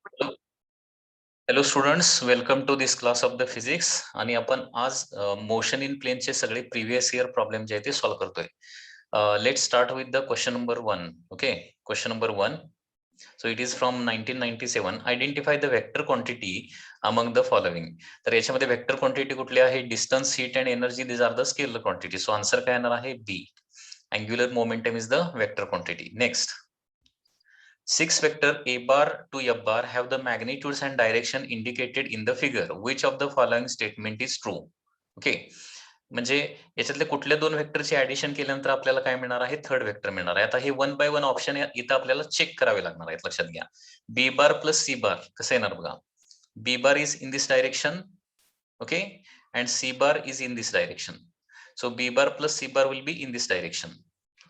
Hello students, welcome to this class of the physics. आणि आपण आज मोशन इन प्लेनचे सगळे प्रिव्हियस इयर प्रॉब्लेम जे आहेत ते सॉल्व्ह करतोय. Let start with the question number 1. Okay, question number 1. So it is from 1997. Identify the vector quantity among the following. तर याच्यामध्ये वेक्टर क्वांटिटी कुठली आहे? Distance, heat and energy, this are the scalar quantity. So answer काय येणार आहे? B. Angular momentum is the vector quantity. Next, 6 vector a bar to f bar have the magnitudes and direction indicated in the figure. Which of the following statement is true? Okay, म्हणजे याच्यातले कुठल्या दोन वेक्टरचे addition केल्यानंतर आपल्याला काय मिळणार आहे? थर्ड वेक्टर मिळणार आहे. आता हे 1 बाय 1 ऑप्शन इथं आपल्याला चेक करावे लागणार आहेत. लक्षात घ्या, बी बार प्लस सी बार कसं येणार बघा. B bar is in this direction, okay, and C bar is in this direction. So B bar plus C bar will be in this direction.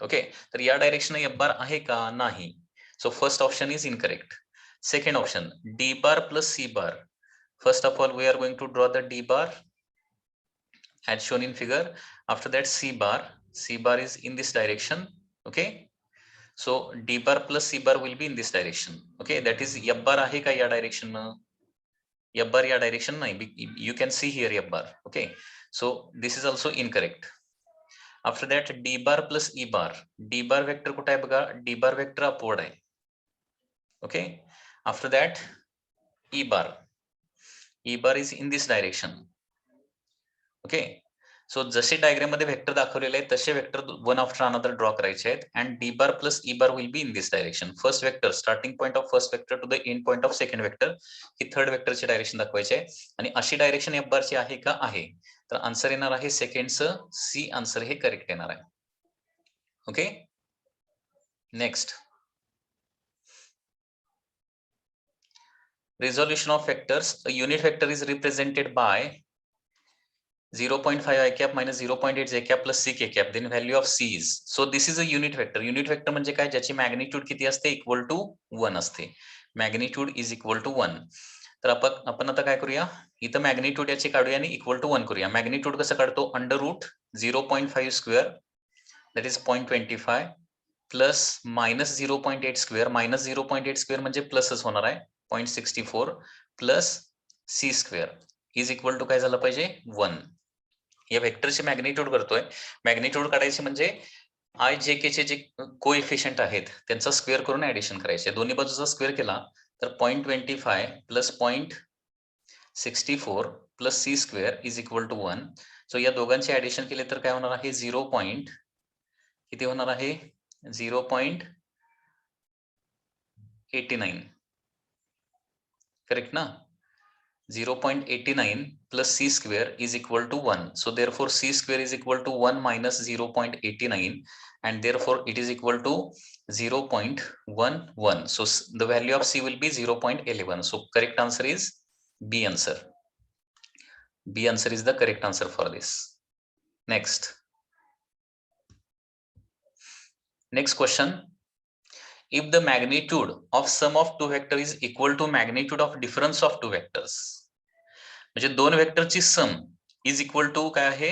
Okay, तर या डायरेक्शन एफ बार आहे का? नाही. So first option is incorrect. Second option, D bar plus C bar. First of all, we are going to draw the D bar as shown in figure. After that, C bar. C bar is in this direction. Okay. So D bar plus C bar will be in this direction. Okay. That is F bar ahe ka ya direction? F bar ya direction nahi. You can see here F bar. Okay. So this is also incorrect. After that, D bar plus E bar. D bar vector kuta hai baga? D bar vector upward hai. Okay, after that E bar is in this direction. Okay, so जसे diagram मध्ये vector दाखवलेले आहेत तसे vector one after another draw करायचे आहेत. And D bar plus E bar will be in this direction. First vector starting point of first vector to the end point of second vector ही third वेक्टरचे direction दाखवायचे आहे. आणि अशी direction F बारची आहे का? आहे. तर आन्सर येणार आहे सेकंडचं सी आन्सर हे करेक्ट येणार आहे. Okay, next, resolution of vectors. A unit vector is represented by 0.5 i cap minus 0.8 j cap plus c k cap. Then value of c is. So this is a unit vector. Unit vector म्हणजे काय? ज्याची magnitude किती असते? Equal to 1 असते. Magnitude is equal to 1. तर आपण आता काय करूया? इथं मॅग्निट्यूड याची काढूया आणि इक्वल टू 1 करूया. मॅग्निट्यूड कसं काढतो? Under root 0.5 square that is 0.25 plus minus 0.8 square. Minus 0.8 square म्हणजे प्लसच होणार आहे. 0.64 plus C square is equal to काय झालं पाहिजे? 1. या वेक्टरची मॅग्निट्यूड करतोय. मॅग्निट्यूड काढायची म्हणजे आय जे के चे जे कोएफिशियंट आहेत त्यांचा स्क्वेअर करून ऍडिशन करायचे. दोन्ही बाजूचा स्क्वेअर केला तर 0.25 plus 0.64 plus C square is equal to 1. So या दोघांचे ऍडिशन केले तर काय होणार आहे? 0. किती होणार आहे? 0.89. करेक्ट ना? 0.89 plus c square is equal to 1. So therefore c square is equal to 1 minus 0.89 and therefore it is equal to 0.11. So the value of c will be 0.11. So correct answer is B answer. B answer is the correct answer for this. Next question. If the magnitude of sum of two vectors is equal to magnitude of difference of two vectors. म्हणजे दोन वेक्टरची सम is equal to काय आहे?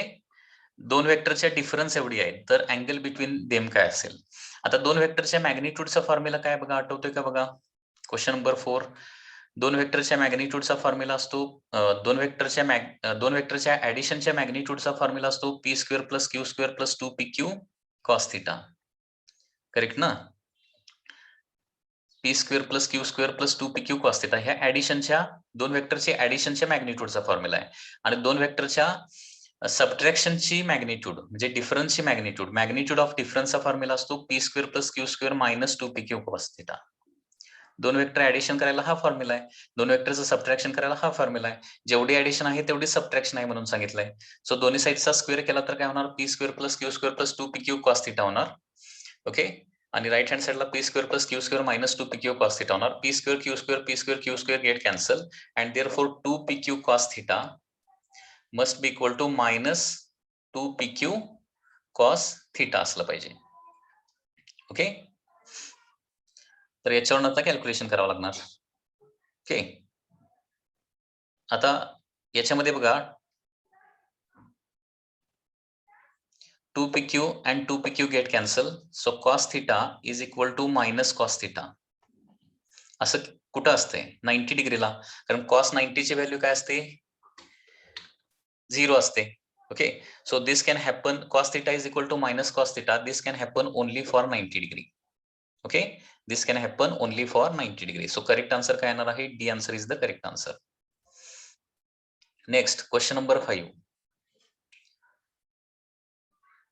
दोन वेक्टरच्या difference एवढी आहे तर अँगल बिटवीन देम काय असेल? आता दोन वेक्टरच्या मॅग्निट्यूडचा फॉर्म्युला काय बघा, आठवतोय का बघा? Question number 4. दोन वेक्टरच्या मॅग्निट्यूडचा फॉर्म्युला असतो दोन वेक्टरच्या ऍडिशनच्या मॅग्निट्यूडचा फॉर्म्युला असतो P square plus Q square plus 2pq cos theta. Correct ना? P square plus Q square plus 2pq cos theta ह्या ऍडिशनच्या दोन वेक्टरच्या ऍडिशनच्या मॅग्निट्यूडचा फॉर्म्युला आहे. आणि दोन वेक्टरच्या सबट्रॅक्शनची मॅग्निट्यूड म्हणजे डिफरन्सची मॅग्निट्यूड ऑफ डिफरन्सचा फॉर्म्युला असतो P square plus Q square minus 2pq cos theta. दोन वेक्टर ऍडिशन करायला हा फॉर्म्युला आहे. दोन वेक्टरचं सबट्रॅक्शन करायला हा फॉर्म्युला आहे. जेवढी ऍडिशन आहे तेवढी सबट्रॅक्शन आहे म्हणून सांगितलंय. सो दोन्ही साईडचा स्क्वेअर केला तर काय होणार? P square plus Q square plus 2pq cos theta होणार. ओके, आणि राईट हँड साइडला P square plus Q square minus 2pq cos theta होणार. P square Q square get cancel and therefore 2pq cos theta must be equal to minus 2pq cos theta असलं पाहिजे. Okay, तर याच्यावरून आता calculation करावं लागणार. Okay, आता याच्यामध्ये बघा 2pq and 2pq get cancel. So cos theta is equal to minus cos theta. असं कुठं असते 90 डिग्रीला, कारण cos 90 ची व्हॅल्यू काय असते 0 असते. Okay, so this can happen cos theta is equal to minus cos theta. This can happen only for 90 degree. Okay, this can happen only for 90 degree. So correct answer काय येणार आहे? D answer is the correct answer. Next question number 5.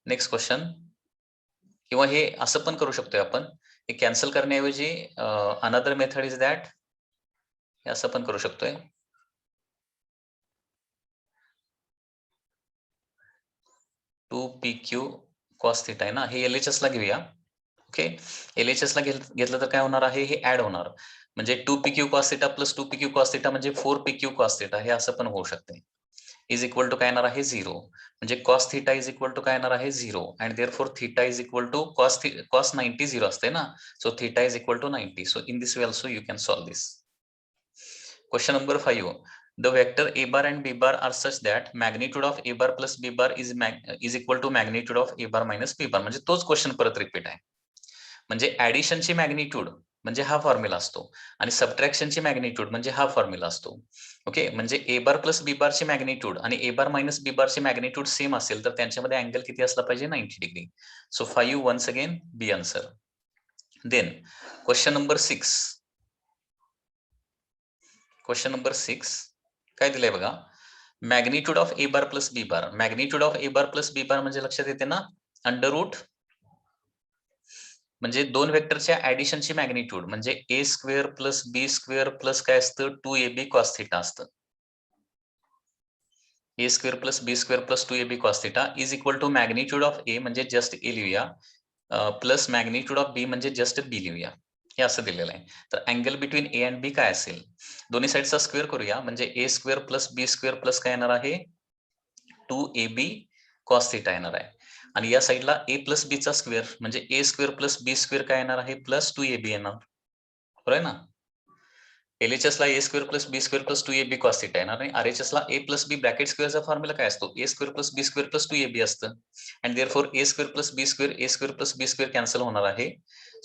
Next question, किंवा हे असं पण करू शकतोय आपण, हे कॅन्सल करण्याऐवजी अनदर मेथड इज दॅट, हे असं पण करू शकतोय. 2pq cos theta आहे ना, हे LHS ला घेऊया. ओके, LHS ला घेतलं तर काय होणार आहे, हे ऍड होणार, म्हणजे 2pq cos theta plus 2pq cos theta म्हणजे 4pq cos theta, हे असं पण होऊ शकते. इज इक्वल टू काय येणार आहे 0, म्हणजे cos theta is equal to काय येणार आहे 0, and therefore theta is equal to cos 90 0 असते ना, so theta is equal to 90. So in this way also you can solve this. Question number 5. The vector a bar and b bar are such that magnitude of a bar plus b bar is equal to magnitude of a bar minus b bar. म्हणजे तोच question परत repeat आहे. म्हणजे ऍडिशनची magnitude म्हणजे हा formula असतो, आणि सबट्रॅक्शनची magnitude म्हणजे हा फॉर्म्युला असतो. ओके, म्हणजे ए बार प्लस बी बारची मॅग्निट्यूड आणि ए बार मायनस बी बारची मॅग्निट्यूड सेम असेल तर त्यांच्यामध्ये अँगल किती असला पाहिजे 90 degree. So 5 once again B answer. Then question number 6. Question number 6 काय दिलंय बघा, magnitude of A bar plus B bar. Magnitude of A bar plus B bar म्हणजे लक्षात येते ना, अंडर रूट, म्हणजे दोन वेक्टरच्या ऍडिशनची मॅग्निट्यूड म्हणजे A square plus B square plus काय असतं 2ab cos theta असतं. A square plus B square plus 2ab cos theta is equal to magnitude of A म्हणजे जस्ट ए लिहूया, प्लस मॅग्निट्यूड ऑफ बी म्हणजे जस्ट बी लिहूया. हे असं दिलेलं आहे. तर अँगल बिटवीन ए अँड बी काय असेल, दोन्ही साईडचा स्क्वेअर करूया, म्हणजे A square plus B square plus काय येणार आहे 2ab cos theta येणार आहे. आणि या साईडला a प्लस बी चा स्क्वेअर म्हणजे A square plus B square काय येणार आहे प्लस 2ab येणार, बरोबर आहे ना. LHS ला A square plus B square plus 2ab cos theta येणार, आणि RHS ला a प्लस बी ब्रॅकेट स्क्वेअरचा फॉर्म्युला काय असतो A square plus B square plus 2ab असतं, and therefore A square plus B square A square plus B square cancel होणार आहे.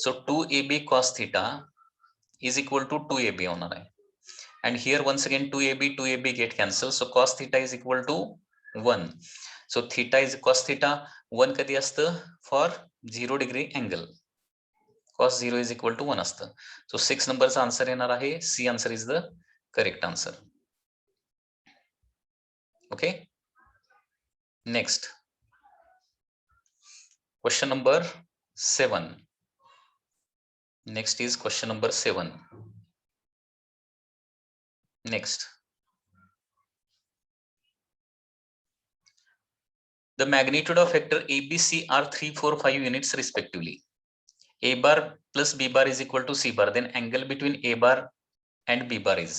So 2ab cos theta is equal to 2ab होणार आहे. And here once again 2ab get cancel, so cos theta is equal to 1. So theta is cos theta 1 कधी असतं for 0 degree angle, cos 0 is equal to 1 असतं. So 6 नंबरचा answer येणार आहे, C answer is the correct answer. Okay, next question number 7. Next is question number 7. Next, the magnitude of vector ABC are 3, 4, 5 units respectively. A bar plus B bar is equal to C bar, then angle between A bar and B bar is.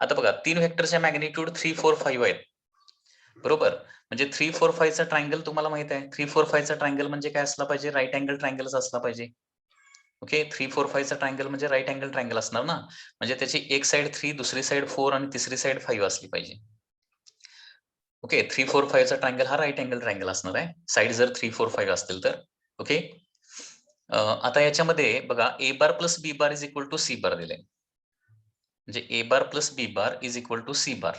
आता बघा तीन व्हेक्टरच्या magnitude 3, 4, 5 आहेत, बरोबर. म्हणजे 3, 4, 5 चा triangle तुम्हाला माहित आहे, 3, 4, 5 चा ट्रायंगल म्हणजे काय असला पाहिजे राईट अँगल ट्रायंगलच असला पाहिजे. ओके, 3, 4, 5 चा ट्रायंगल म्हणजे राईट अँगल ट्रायंगल असणार ना, म्हणजे त्याची एक साइड 3, दुसरी साइड 4 आणि तिसरी साइड 5 असली पाहिजे. ओके, 3, 4, 5 चा ट्रायंगल हा राईट अँगल ट्रायंगल असणार आहे, साइड जर 3, 4, 5 असतील तर. ओके, आता याच्यामध्ये बघा A bar plus B bar is equal to C bar दिले, म्हणजे A bar plus B bar is equal to C bar.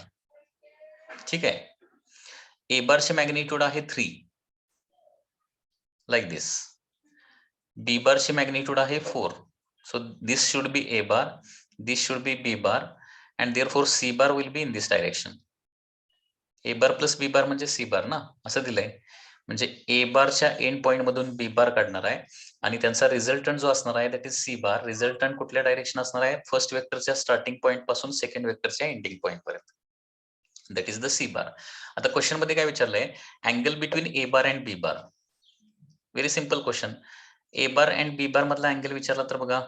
ठीक आहे, ए बारचे मॅग्निट्यूड आहे 3 लाईक दिस, बी बारची मॅग्निट्यूड आहे 4. So this should be A bar, this should be B bar, and therefore C bar will be in this direction. A bar plus B bar म्हणजे C बार ना, असं दिलंय. म्हणजे ए बारच्या एंड पॉइंट मधून बी बार काढणार आहे, आणि त्यांचा रिझल्टंट जो असणार आहे that is C bar. Resultant कुठल्या डायरेक्शन असणार आहे, फर्स्ट वेक्टरच्या स्टार्टिंग पॉइंट पासून सेकंड वेक्टरच्या एंडिंग पॉइंट पर्यंत, that is the C bar. आता क्वेश्चन मध्ये काय विचारलंय, angle between A bar and B bar. Very simple question. A bar and B bar मधला अँगल विचारला तर बघा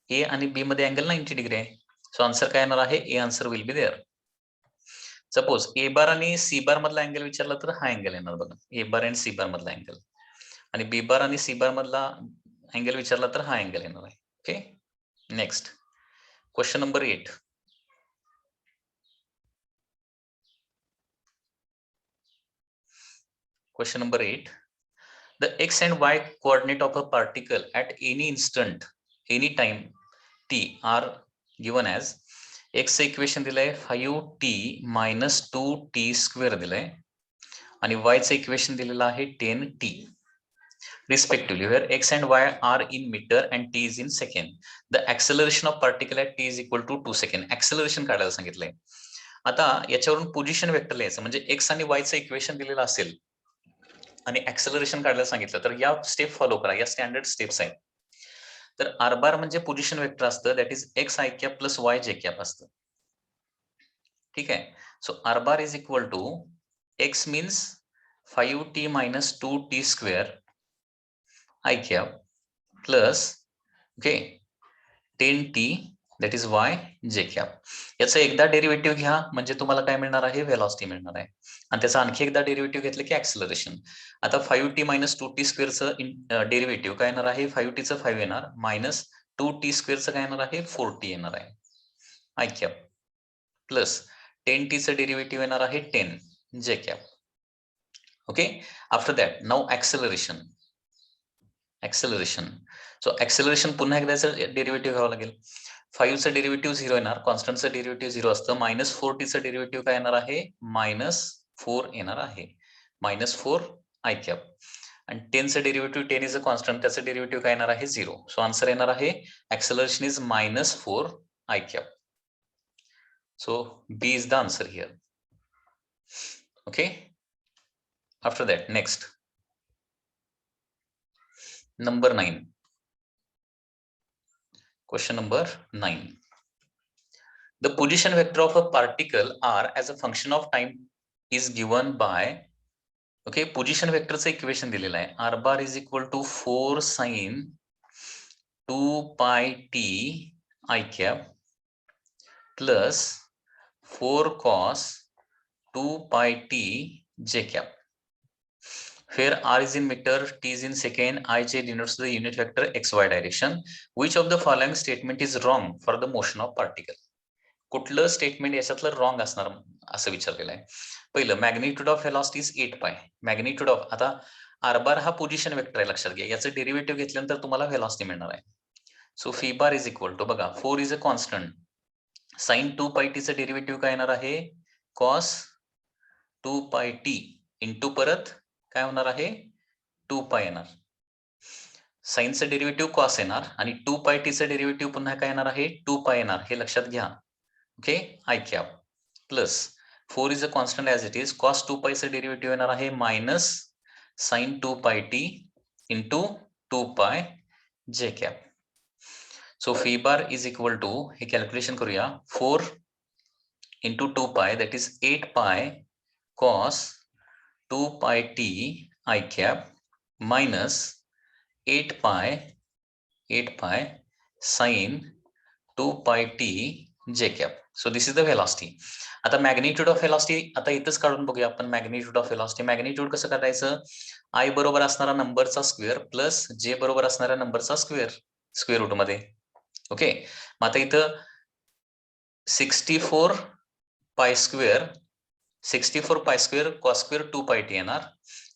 ए आणि बी मध्ये अँगल 90 डिग्री आहे, सो आन्सर काय येणार आहे, A answer will be there. Suppose ए बार आणि सी बार मधला अँगल विचारला तर हा अँगल येणार बघा, ए बार अँड सी बार मधला अँगल, आणि बी बार आणि सी बार मधला अँगल विचारला तर हा अँगल येणार आहे. Okay, next question number 8. Question number 8. The x and y coordinate of a particle at any instant, any time t are given as एक्सचं इक्वेशन दिलंय 5t मायनस 2t स्क्वेअर दिलंय आणि वायचं इक्वेशन दिलेलं आहे 10t respectively, where x and y are in meter and t is in second. The acceleration of particle at t is equal to 2 second. Acceleration काढायला सांगितलंय. आता याच्यावरून पोझिशन वेक्टर लिहायचं, म्हणजे x आणि y चं इक्वेशन दिलेलं असेल आणि ऍक्सेलरेशन काढायला सांगितलं तर या स्टेप फॉलो करा, या स्टँडर्ड स्टेप्स आहेत. तर आर बार म्हणजे पोझिशन वेक्टर असतं, that is X I cap plus Y J cap असतं. ठीक आहे. So R bar is equal to X means 5t minus 2t square I cap plus okay 10t that is y j cap. याचा एकदा derivative घ्या म्हणजे तुम्हाला काय मिळणार आहे, व्हेलॉसिटी मिळणार आहे, आणि त्याचा आणखी एकदा डेरिव्हेटिव्ह घेतलं की ऍक्सेलरेशन. आता 5t मायनस 2t स्क्वेअरचं डेरिव्हेटिव्ह काय येणार आहे, 5tचं 5 येणार मायनस 2t स्क्वेअरचं काय येणार आहे, 4t येणार आहे आय कॅप प्लस 10tचं डेरिव्हेटिव्ह येणार आहे 10 जे cap. Okay. After that now acceleration. So acceleration पुन्हा एकदाचं डेरिव्हेटिव्ह घ्यावं लागेल. 5चं डेरिव्हेटिव्ह 0 येणार, कॉन्स्टंटचं डेरिव्हेटिव्ह 0 असतं, मायनस 4tचं डेरिव्हेटिव्ह काय येणार आहे, मायनस 4 येणार आहे, मायनस 4 आय कॅप. आणि 10चं डेरिव्हेटिव्ह 10 इज अ कॉन्स्टंट, त्याचं डेरिव्हेटिव्ह काय येणार आहे, 0. सो आन्सर येणार आहे acceleration is minus 4 I cap. So B is the answer here. Okay. After that next number 9. Question number 9. The position vector of a particle r as a function of time is given by, okay, position vector चं equation दिलेलं आहे, r bar is equal to 4 sin 2 pi t I cap plus 4 cos 2 pi t j cap. Where r is in meter, t is in second, ij denotes the unit vector xy direction. Which of the following statement is wrong for the motion of particle? कुठलं statement याच्यातलं wrong असणार असं विचारलेलं आहे. पहिलं magnitude of velocity is 8 पाय. Magnitude of, आता R बार हा position vector आहे लक्षात घ्या, याचं डेरिव्हेटिव्ह घेतल्यानंतर तुम्हाला व्हेलॉसिटी मिळणार आहे. So phi bar is equal to, बघा 4 इज अ कॉन्स्टंट, साइन 2 पाय टीचं डेरिव्हेटिव्ह काय येणार आहे, कॉस 2 पाय टी इंटू परत काय होणार आहे 2 पाय येणार, साइनचं डेरिव्हेटिव्ह कॉस येणार आणि 2 पाय टीचं डेरिव्हेटिव्ह पुन्हा काय येणार आहे 2 पाय येणार, हे लक्षात घ्या. Okay. I cap plus 4 is a constant as it is, cos 2 पायचं डेरिव्हेटिव्ह येणार आहे मायनस साइन 2 पाय T into 2 pi J cap. So phi bar is equal to, हे कॅल्क्युलेशन करूया, 4 इंटू 2 पाय दॅट इज 8 पाय कॉस 2 पाय टी आय कॅप मायनस 8 पाय साइन 2 पाय T J cap. So this is the velocity. आता magnitude of velocity आता इथंच काढून बघूया आपण. मॅग्निट्यूड ऑफ व्हेलॉसिटी, मॅग्निट्यूड कसं काढायचं, आय बरोबर असणारा नंबरचा स्क्वेअर प्लस जे बरोबर असणाऱ्या नंबरचा स्क्वेअर, स्क्वेअर रूट मध्ये. ओके. मग आता इथं 64 पाय स्क्वेअर कॉस स्क्वेअर 2 पाय टी येणार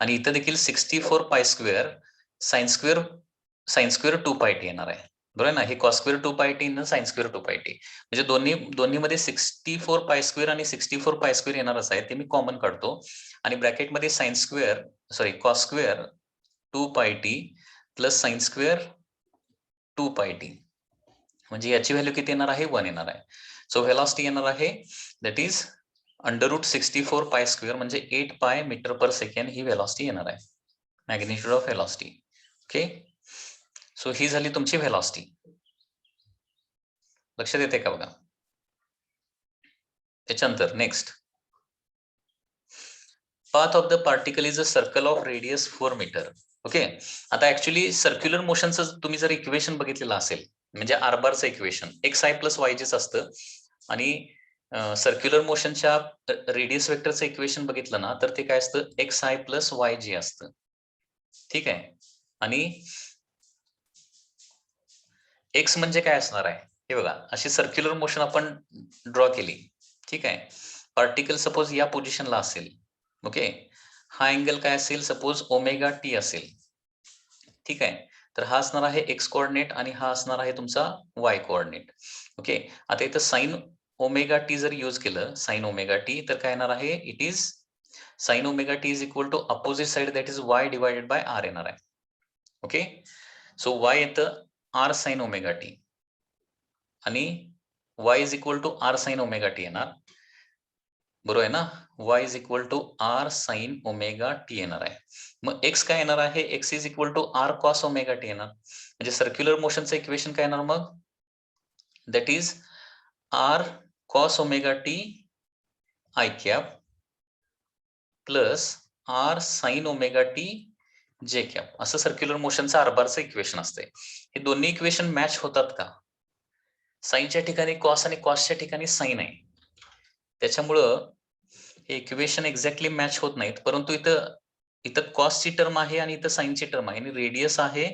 आणि इथं देखील 64 पाय स्क्वेअर साइन स्क्वेअर 2 पाय टी येणार आहे, बरोबर ना. हे कॉस स्क्वेअर 2 पाय टी न साइन स्क्वेअर 2 पाय टी, म्हणजे दोन्ही मध्ये 64 पाय स्क्वेअर आणि 64 पाय स्क्वेअर येणारच आहे, ते मी कॉमन काढतो आणि ब्रॅकेटमध्ये कॉस स्क्वेअर 2 पाय टी प्लस साइन स्क्वेअर 2 पाय टी, म्हणजे याची व्हॅल्यू किती येणार आहे, 1 येणार आहे. सो व्हेलॉसिटी येणार आहे that is under route 64 pi square म्हणजे 8 पाय मीटर पर सेकंड ही व्हेलॉसिटी येणार आहे, magnitude of velocity. Okay. So ही झाली तुमची व्हेलॉसिटी. लक्षात येते का बघा. त्याच्यानंतर next, path of the particle is a circle of radius 4 metre. Okay. आता ऍक्च्युली सर्क्युलर मोशनचं तुम्ही जर इक्वेशन बघितलेलं असेल, म्हणजे आर बारचं equation X I plus Y जेच असतं आणि सर्क्युलर मोशनच्या रेडियस वेक्टरचं इक्वेशन बघितलं ना तर ते काय असतं, एक्स आय प्लस वाय जे असतं. ठीक आहे. आणि एक्स म्हणजे काय असणार आहे, हे बघा, अशी सर्क्युलर मोशन आपण ड्रॉ केली. ठीक आहे. पार्टिकल सपोज या पोझिशनला असेल. ओके. हा अँगल काय असेल, सपोज ओमेगा टी असेल. ठीक आहे. तर हा असणार आहे एक्स कोऑर्डिनेट आणि हा असणार आहे तुमचा वाय कोऑर्डिनेट. ओके, आता इथं साइन ओमेगा टी जर यूज केलं, साइन ओमेगा टी, तर काय येणार आहे, it is sine omega T is equal to opposite side that is Y divided by R येणार आहे. ओके, सो वाय येतं आर साइन ओमेगा टी आणि Y is equal to R sine omega T येणार, बरोबर आहे ना. Y is equal to R sine omega T येणार आहे. मग एक्स काय येणार आहे, X is equal to R cos omega T येणार. म्हणजे सर्क्युलर मोशनचं इक्वेशन काय येणार मग, that is R cos omega T I cap plus R sine omega T J cap, असं सर्क्युलर मोशनचं आरबारचं इक्वेशन असतंय. हे दोन्ही इक्वेशन मॅच होतात का, साइनच्या ठिकाणी कॉस आणि कॉसच्या ठिकाणी साइन आहे, त्याच्यामुळं हे इक्वेशन एक्झॅक्टली मॅच होत नाहीत. परंतु इथं कॉसची टर्म आहे आणि इथं साइनची टर्म आहे आणि रेडियस आहे.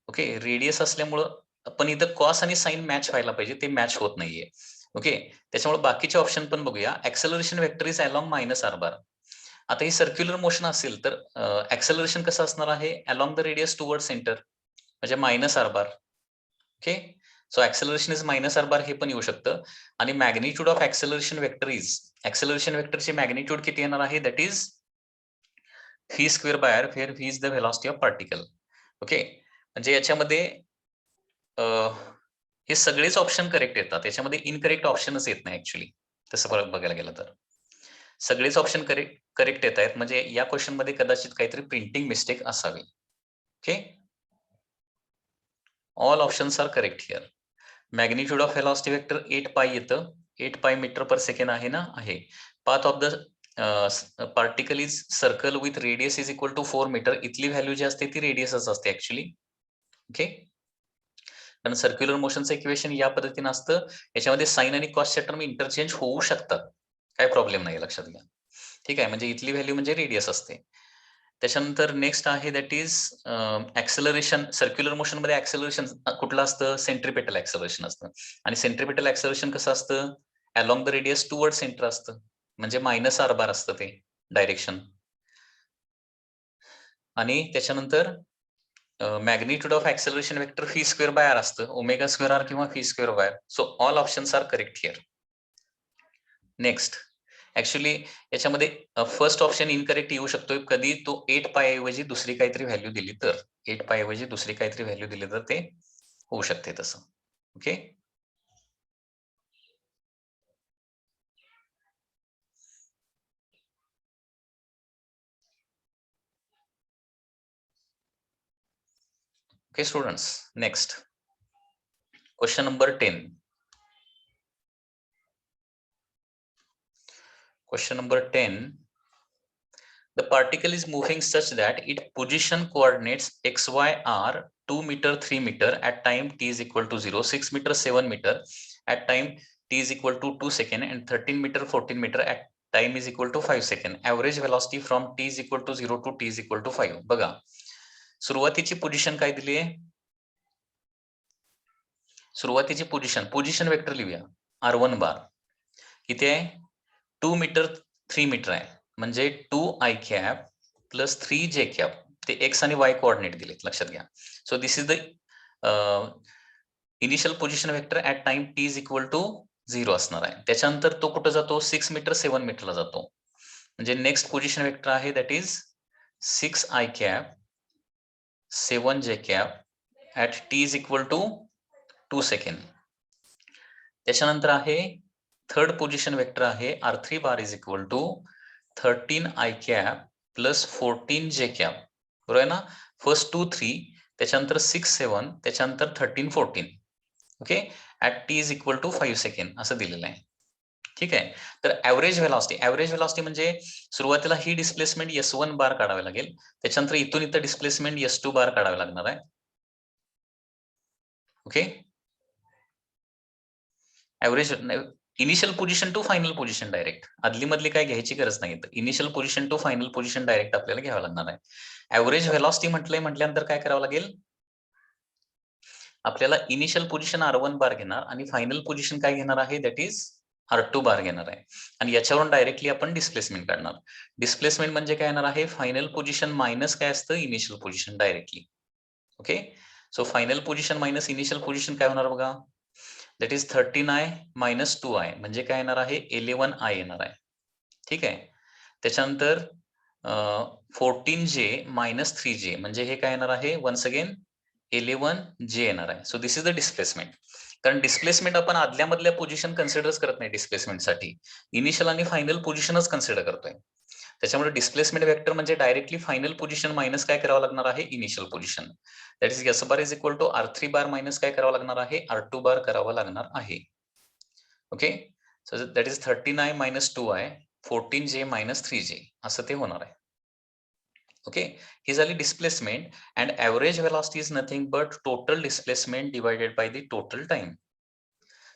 ओके, रेडियस असल्यामुळं पण इथं कॉस आणि साइन मॅच व्हायला पाहिजे, ते मॅच होत नाहीये. ओके, त्याच्यामुळे बाकीचे ऑप्शन पण बघूया. Acceleration vector is along minus R bar. आता ही सर्क्युलर मोशन असेल तर ऍक्सेलरेशन कसं असणार आहे, along the radius toward centre, म्हणजे minus R bar. Okay, so acceleration is minus R bar, हे पण येऊ शकतं. आणि magnitude of acceleration vector is, acceleration वेक्टरची मॅग्निट्यूड किती येणार आहे, that is V square by R, where V is the velocity of particle. Okay, म्हणजे याच्यामध्ये हे सगळेच ऑप्शन करेक्ट येतात, याच्यामध्ये इनकरेक्ट ऑप्शनच येत नाही ऍक्च्युली, तसं फरक बघायला गेलं तर सगळेच ऑप्शन करेक्ट येत आहेत. म्हणजे या क्वेश्चन मध्ये कदाचित काहीतरी प्रिंटिंग मिस्टेक असावी. Okay, all options are correct here. Magnitude of velocity vector 8 pi येतं, 8 पाय मीटर पर सेकंड आहे ना, आहे. Path of the particle is circle with radius is equal to 4 meter. इथली व्हॅल्यू जी असते ती रेडियसच असते ऍक्च्युली. ओके, कारण सर्क्युलर मोशनचं इक्वेशन या पद्धतीने असतं, याच्यामध्ये साइन आणि कॉसच्या टर्म इंटरचेंज होऊ शकतात, काय प्रॉब्लेम नाही, लक्षात घ्या. ठीक आहे, म्हणजे इथली व्हॅल्यू म्हणजे रेडियस असते. त्याच्यानंतर नेक्स्ट आहे that is acceleration. Circular motion मध्ये ऍक्सेलरेशन कुठलं असतं, सेंट्रिपेटल ऍक्सेलरेशन असतं. आणि सेंट्रिपेटल ऍक्सेलरेशन कसं असतं, along the radius toward centre असतं, म्हणजे मायनस आर बार असतं ते डायरेक्शन. आणि त्याच्यानंतर magnitude of acceleration vector V square by R असतं, ओमेगा स्क्वेअर आर किंवा V square by R. So all options are correct here. Next, actually याच्यामध्ये first option incorrect येऊ शकतोय, कधी तो 8 पाय ऐवजी दुसरी काहीतरी व्हॅल्यू दिली तर, 8 पाय ऐवजी दुसरी काहीतरी व्हॅल्यू दिली तर ते होऊ शकते तसं. Okay, okay students, next question number 10. Question number 10. The particle is moving such that its position coordinates x, y are 2 meter, 3 meter at time t is equal to 0, 6 meter, 7 meter at time t is equal to 2 second, and 13 meter, 14 meter at time is equal to 5 second. Average velocity from t is equal to 0 to t is equal to 5. बघा, सुरुवातीची position काय दिली आहे, सुरुवातीची position vector लिहूया, r1 बार किती आहे, 2 metre 3 metre आहे, म्हणजे 2 आय कॅप प्लस 3 जे कॅप, ते एक्स आणि वाय कोऑर्डिनेट दिलेत, लक्षात घ्या. So this is the initial position vector at time T is equal to 0 असणार आहे. त्याच्यानंतर तो कुठं जातो, 6 मीटर 7 मीटरला जातो, म्हणजे नेक्स्ट पोझिशन वेक्टर आहे that is 6 I cap 7 J cap at T is equal to 2 second. त्याच्यानंतर आहे थर्ड पोझिशन वेक्टर आहे r3 bar is equal to 13 I cap plus 14 J cap, बरोबर आहे ना. फर्स्ट 2 3, त्याच्यानंतर 6 7, त्याच्यानंतर 13 14. Okay, at T is equal to 5 second असं दिलेलं आहे. ठीक आहे, तर ऍव्हरेज व्हेलॉसिटी म्हणजे सुरुवातीला ही डिस्प्लेसमेंट S1 बार काढावी लागेल, त्याच्यानंतर इथून इथं डिस्प्लेसमेंट S2 बार काढावी लागणार आहे. Okay, average initial position to final position direct, आदली मधली काय घ्यायची गरज नाही, initial position to final position direct आपल्याला घ्यावं लागणार आहे. ऍव्हरेज व्हेलॉसिटी म्हटल्यानंतर काय करावं लागेल, आपल्याला इनिशियल पोझिशन R1 बार घेणार आणि फायनल पोझिशन काय घेणार आहे, दॅट इज R2 बार घेणार आहे, आणि याच्यावरून डायरेक्टली आपण डिस्प्लेसमेंट काढणार. डिस्प्लेसमेंट म्हणजे काय येणार आहे, फायनल पोझिशन मायनस काय असतं, initial position directly. Okay, so final position minus initial position काय होणार बघा, that is 13i minus 2i म्हणजे काय येणार आहे 11i येणार आहे. ठीक आहे. त्याच्यानंतर 14j मायनस 3j म्हणजे हे काय येणार आहे वन्स अगेन 11j येणार आहे. So this is the displacement. कारण डिस्प्लेसमेंट आपण आदल्या मधल्या पोझिशन कन्सिडरच करत नाही डिस्प्लेसमेंटसाठी, इनिशियल आणि फायनल पोझिशनच कन्सिडर करतोय. त्याच्यामुळे डिस्प्लेसमेंट वेक्टर म्हणजे डायरेक्टली फायनल पोझिशन मायनस काय करावं लागणार आहे initial position. That is S bar is equal to R3 bar minus काय करावं लागणार आहे R2 बार करावं लागणार आहे. Okay. So that is 13i minus 2i 14j minus 3j असं ते होणार आहे. ओके. ही झाली displacement and average velocity is nothing but total displacement divided by the total time.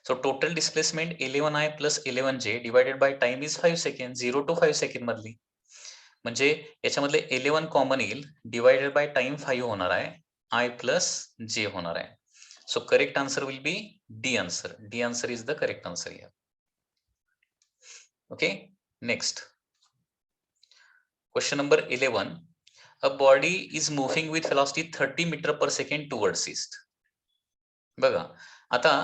So total displacement 11i plus 11j divided by time is 5 seconds. 0 to 5 second मधली म्हणजे याच्यामधले 11 common येईल divided by time 5 होणार आहे, i plus j होणार आहे. So correct answer will B D answer. D answer is the correct answer here. Okay. Next question number 11. A body is moving with velocity 30 meter per second towards east. बघा आता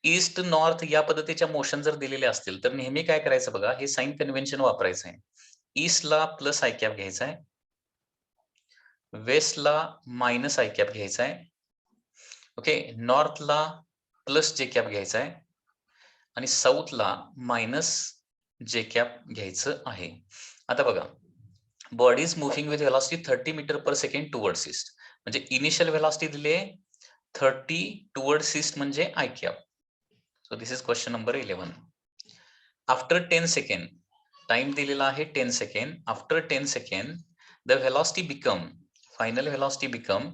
east north या पद्धतीच्या motion जर दिलेले असतील तर नेहमी काय करायचं बघा, हे साइन कन्व्हेन्शन वापरायचं आहे. ईस्टला प्लस आय कॅप घ्यायचा आहे, वेस्टला मायनस आय कॅप घ्यायचा आहे. ओके. नॉर्थला प्लस जे कॅप घ्यायचा आहे आणि साऊथला मायनस जे कॅप घ्यायचं आहे. आता बघा body is moving with velocity 30 meter per second towards east म्हणजे इनिशियल व्हेलॉसिटी दिली आहे 30 टुवर्ड्स ईस्ट म्हणजे I cap. So this is question number 11. After 10 second, time दिलेला आहे 10 second. After 10 second, the velocity become, final velocity become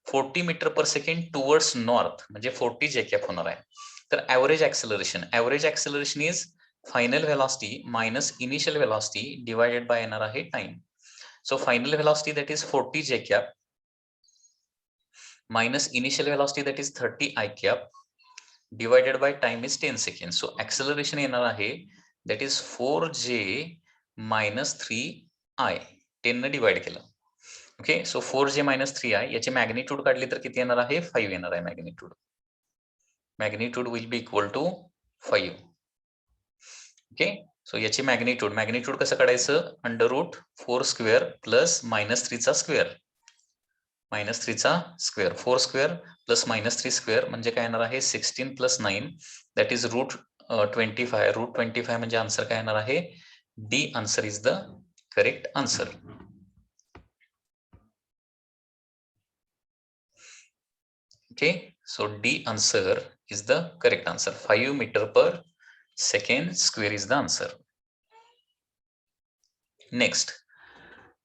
40 meter per second towards north म्हणजे 40 जे cap होणार आहे. तर average acceleration is final velocity minus initial velocity divided by येणार आहे time. So final velocity that is 40 j cap minus initial velocity that is 30 I cap divided by time is 10 seconds. So acceleration येणार आहे that is 4j minus 3i 10 ने divide केलं. Okay. So 4j minus 3i याची magnitude काढली तर किती येणार आहे 5 येणार आहे magnitude. Magnitude will be equal to 5. Okay. So याची मॅग्निट्यूड कसं काढायचं, under root 4 square plus minus 3 चा स्क्वेअर, मायनस 3 चा square, 4 square plus minus 3 square म्हणजे काय येणार आहे 16 plus 9 that is root 25. Root 25 म्हणजे आन्सर काय येणार आहे D answer is the correct answer. Okay. So D answer is the correct answer. 5 metre per second square is the answer. Next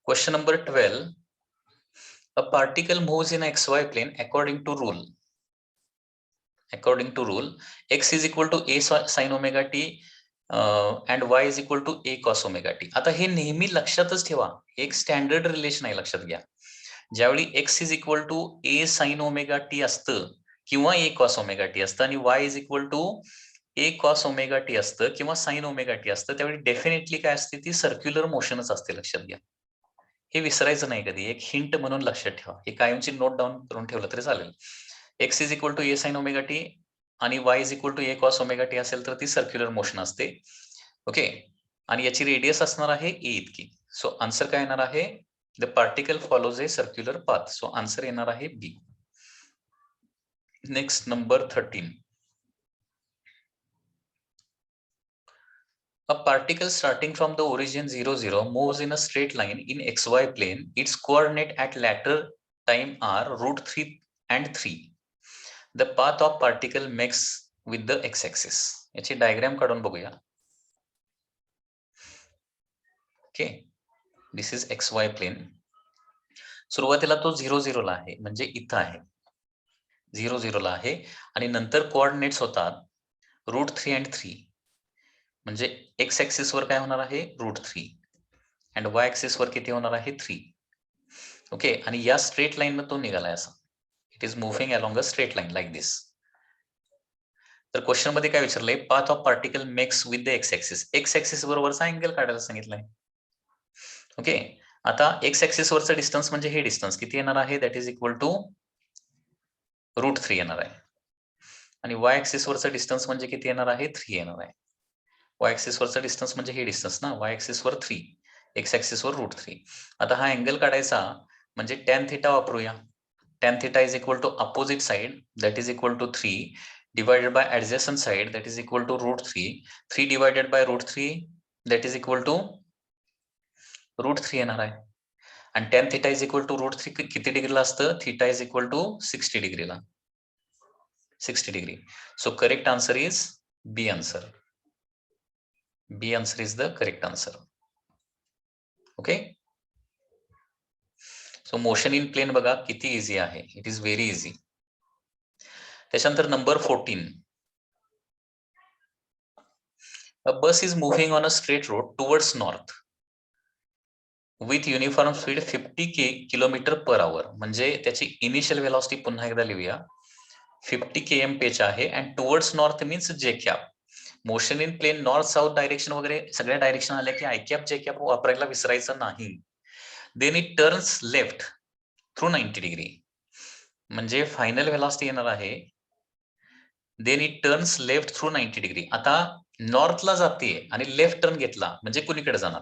question number 12. A particle moves in xy plane according to rule. According to rule, x is equal to a sin omega t and y is equal to a cos omega t. आता हे नेहमी लक्षातच ठेवा, एक standard relation आहे, लक्षात घ्या. ज्यावेळी x is equal to a sin omega t असतं किंवा a cos omega t असतं आणि y is equal to a cos omega t असतं किंवा sin omega t असतं, त्यावेळी डेफिनेटली काय असते ती सर्क्युलर मोशनच असते, लक्षात घ्या. हे विसरायचं नाही कधी, एक हिंट म्हणून लक्षात ठेवा. हे कायमची नोट डाऊन करून ठेवलं तरी चालेल. X is equal to A sine omega T आणि Y is equal to A cos omega T असेल तर ती सर्क्युलर मोशन असते. ओके. आणि याची रेडियस असणार आहे ए इतकी. सो आन्सर काय येणार आहे the particle follows a circular path. So answer येणार आहे B. Next number 13. A particle starting from the origin 0, 0 moves in a straight line in xy plane. Its coordinate at latter time are root 3 and 3. The path of particle makes with the x-axis. याची diagram काढून बघूया. Okay. This is xy plane. सुरुवातीला तो 0, 0 ला आहे म्हणजे इथं आहे, 0, 0 ला आहे आणि नंतर कोऑर्डिनेट्स होतात रूट 3 and 3 म्हणजे एक्स ऍक्सिस वर काय होणार आहे रूट 3 अँड वाय ऍक्सिस वर किती होणार आहे 3. ओके. आणि या स्ट्रेट लाईन न तो निघालाय असा. It is moving along a straight line like this. तर क्वेश्चन मध्ये काय विचारलंय path of particle makes with the X axis. X axis बरोबरचा अँगल काढायला सांगितलंय. ओके. आता एक्स ऍक्सिस वरचा डिस्टन्स म्हणजे हे डिस्टन्स किती येणार आहे दॅट इज इक्वल टू √3 येणार आहे. आणि y ऍक्सिस वरचा डिस्टन्स म्हणजे किती येणार आहे? 3 येणार आहे. y ऍक्सिस वरचा डिस्टन्स म्हणजे हे डिस्टन्स ना, y ऍक्सिस वर 3, x ऍक्सिस वर √3. आता हा अँगल काढायचा म्हणजे tan θ वापरूया. tan θ is equal to opposite side that is equal to 3 divided by adjacent side that is equal to √3. 3 divided by √3 that is equal to √3 येणार आहे. आणि tan θ इज इक्वल टू √3 किती डिग्रीला असतं? θ इज इक्वल टू 60 डिग्रीला. 60 degree. So correct answer is B answer. B answer is the correct answer. Okay. So motion in plane बघा किती easy आहे. It is very easy. त्याच्यानंतर number 14. A bus is moving on a straight road towards north with uniform speed 50 km/h. म्हणजे त्याची initial velocity पुन्हा एकदा लिहूया. 50 km/h आहे and towards north means j cap. Motion in plane north south direction वगैरे सगळ्या direction आल्या की आयकॅप जे कॅप वापरायला विसरायचं नाही. Then it turns left through 90 degree. म्हणजे फायनल व्हेलॉसिटी येणार आहे. Then it turns left through 90 degree. आता नॉर्थला जाते आणि लेफ्ट टर्न घेतला म्हणजे कुणीकडे जाणार?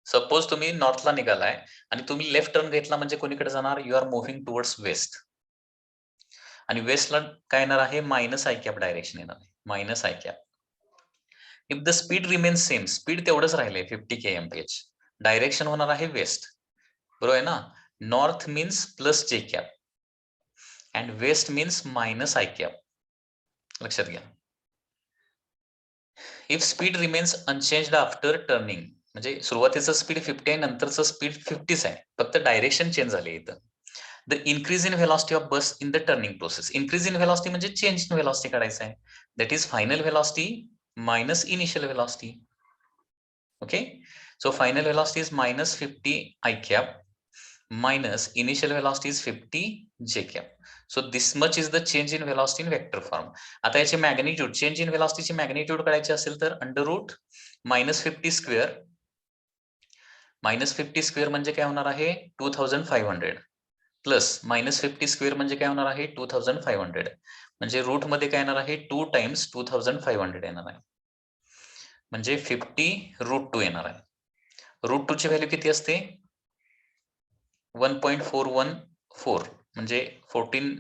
सपोज तुम्ही नॉर्थला निघालाय आणि तुम्ही लेफ्ट टर्न घेतला म्हणजे कुणीकडे जाणार? You are moving towards west. आणि वेस्टला काय येणार आहे? मायनस आयकॅप डायरेक्शन येणार आहे. Minus I cap. If the speed remains same, speed तेवढंच राहिलंय 50 km/h. डायरेक्शन होणार आहे वेस्ट. बरोबर आहे ना? North means plus J cap and west means minus I cap. लक्षात घ्या. If speed remains unchanged after turning, म्हणजे सुरुवातीचं स्पीड 50 आहे, नंतरचं स्पीड 50 आहे, फक्त डायरेक्शन चेंज झाली इथं. The increase in velocity of bus in the turning process. Increase in velocity म्हणजे चेंज इन व्हेलॉसिटी काढायचं आहे. That is final velocity minus initial velocity. Okay, so final velocity is minus 50 I cap minus initial velocity is 50 J cap. So this much is the change in velocity in vector form. आता याची magnitude, change in वेलॉसिटीची magnitude काढायची असेल तर under route -50 square. -50 square म्हणजे काय होणार आहे? 2500 plus -50 square म्हणजे काय होणार आहे? 2500. म्हणजे रूट मध्ये काय येणार आहे? 2 टाइम्स 2500 येणार आहे. म्हणजे 50√2 येणार आहे. √2 ची व्हॅल्यू किती असते? 1.414 म्हणजे 14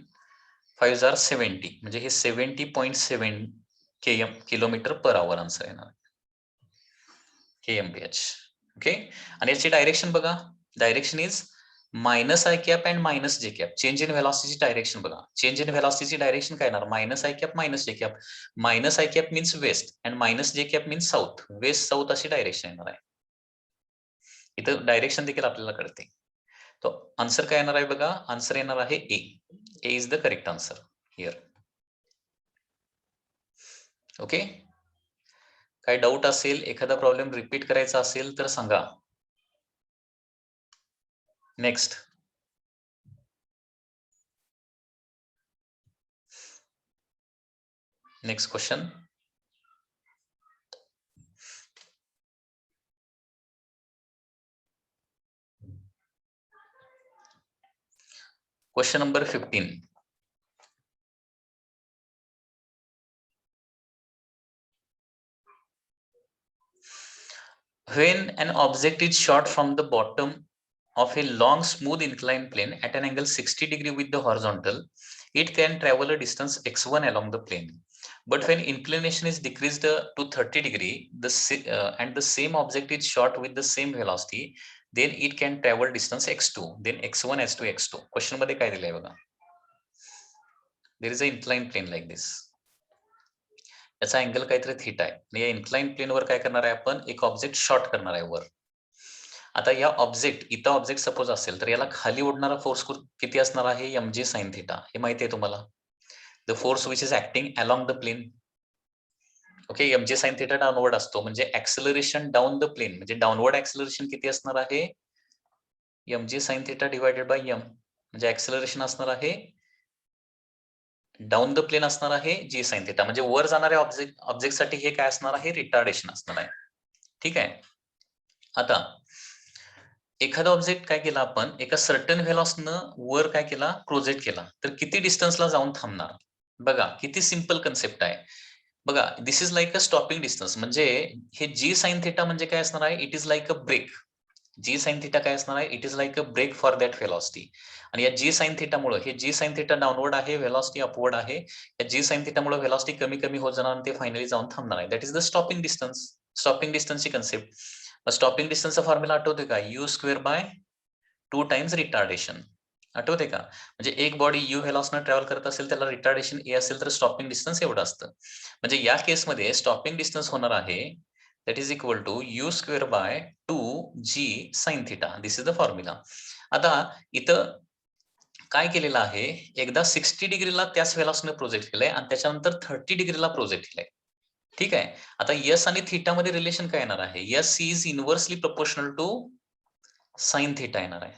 5 are 70 म्हणजे हे 70.7 km/h आन्सर येणार आहे. kmph. ओके. आणि याची डायरेक्शन बघा. Direction is minus I cap and minus J cap. Change in व्हेलॉसिटीची डायरेक्शन बघा. चेंज इन व्हेलॉसिटीची डायरेक्शन काय येणार? Minus I cap minus J cap. Minus I cap means west and minus J cap means south. West south अशी direction येणार आहे. इथं direction देखील आपल्याला कळते. तो आन्सर काय येणार आहे बघा? आन्सर येणार आहे A. A is the correct answer here. Okay. काय डाऊट असेल, एखादा प्रॉब्लेम रिपीट करायचा असेल तर सांगा. Next. Next question. Question number 15. When an object is shot from the bottom of a long smooth inclined plane at an angle 60 degree with the horizontal, it can travel a distance x1 along the plane. But when inclination is decreased to 30 degree and the same object is shot with the same velocity, then it can travel distance x2, then x1, s2, x2. Question मध्ये काय दिलंय बघा. There is an inclined plane like this. याचा angle काहीतरी theta आहे. आणि या incline प्लेनवर काय करणार आहे आपण? एक ऑब्जेक्ट शॉर्ट करणार आहे वर. आता या ऑब्जेक्ट, इथं ऑब्जेक्ट सपोज असेल तर याला खाली उडणारा फोर्स किती असणार आहे? mg sin theta. हे माहिती आहे तुम्हाला. The force which is acting along the plane. Okay. mg sin theta downward असतो. म्हणजे ऍक्सेलरेशन डाऊन द प्लेन म्हणजे डाऊनवर्ड ऍक्सेलरेशन किती असणार आहे? mg sin theta divided by m. म्हणजे ऍक्सेलरेशन असणार आहे डाऊन द प्लेन असणार आहे जी साइन थिटा. म्हणजे वर जाणाऱ्या ऑब्जेक्ट साठी हे काय असणार आहे? रिटार्डेशन असणार आहे. ठीक आहे. आता एखादा ऑब्जेक्ट काय केला आपण एका सर्टन व्हेलॉसिटीनं वर काय केला प्रोजेक्ट केला तर किती डिस्टन्सला जाऊन थांबणार. बघा किती सिंपल कन्सेप्ट आहे. बघा this is like a stopping distance म्हणजे हे जी साइन थिटा म्हणजे काय असणार आहे it is like a brake. G sine theta काय असणार आहे it is like a brake for that velocity. आणि या जी साइन थिटामुळे हे जी साइन थिटा डाऊनवर्ड आहे व्हेलॉसिटी अपवर्ड आहे. या जी साइन थिटामुळे व्हेलॉसिटी कमी कमी होत जाणार आणि ते फायनली जाऊन थांबणार आहे. That is the stopping distance. Stopping डिस्टन्सची कन्सेप्ट. स्टॉपिंग डिस्टन्सचा फॉर्म्युला आठवतोय का u square by 2 times retardation. आठवते का म्हणजे एक बॉडी यू व्हेलॉसनं ट्रॅव्हल करत असेल त्याला रिटार्डेशन ए असेल तर स्टॉपिंग डिस्टन्स एवढं असतं. म्हणजे या केसमध्ये स्टॉपिंग डिस्टन्स होणार आहे that is equal to U square by 2g sine theta. This is the formula. आता इथं काय केलेलं आहे एकदा 60 डिग्रीला त्याच व्हेलॉसनं प्रोजेक्ट केलंय आणि त्याच्यानंतर 30 डिग्रीला प्रोजेक्ट केलंय. ठीक आहे. आता यस आणि थिटा मध्ये रिलेशन काय येणार आहे S is inversely proportional to sine theta येणार आहे.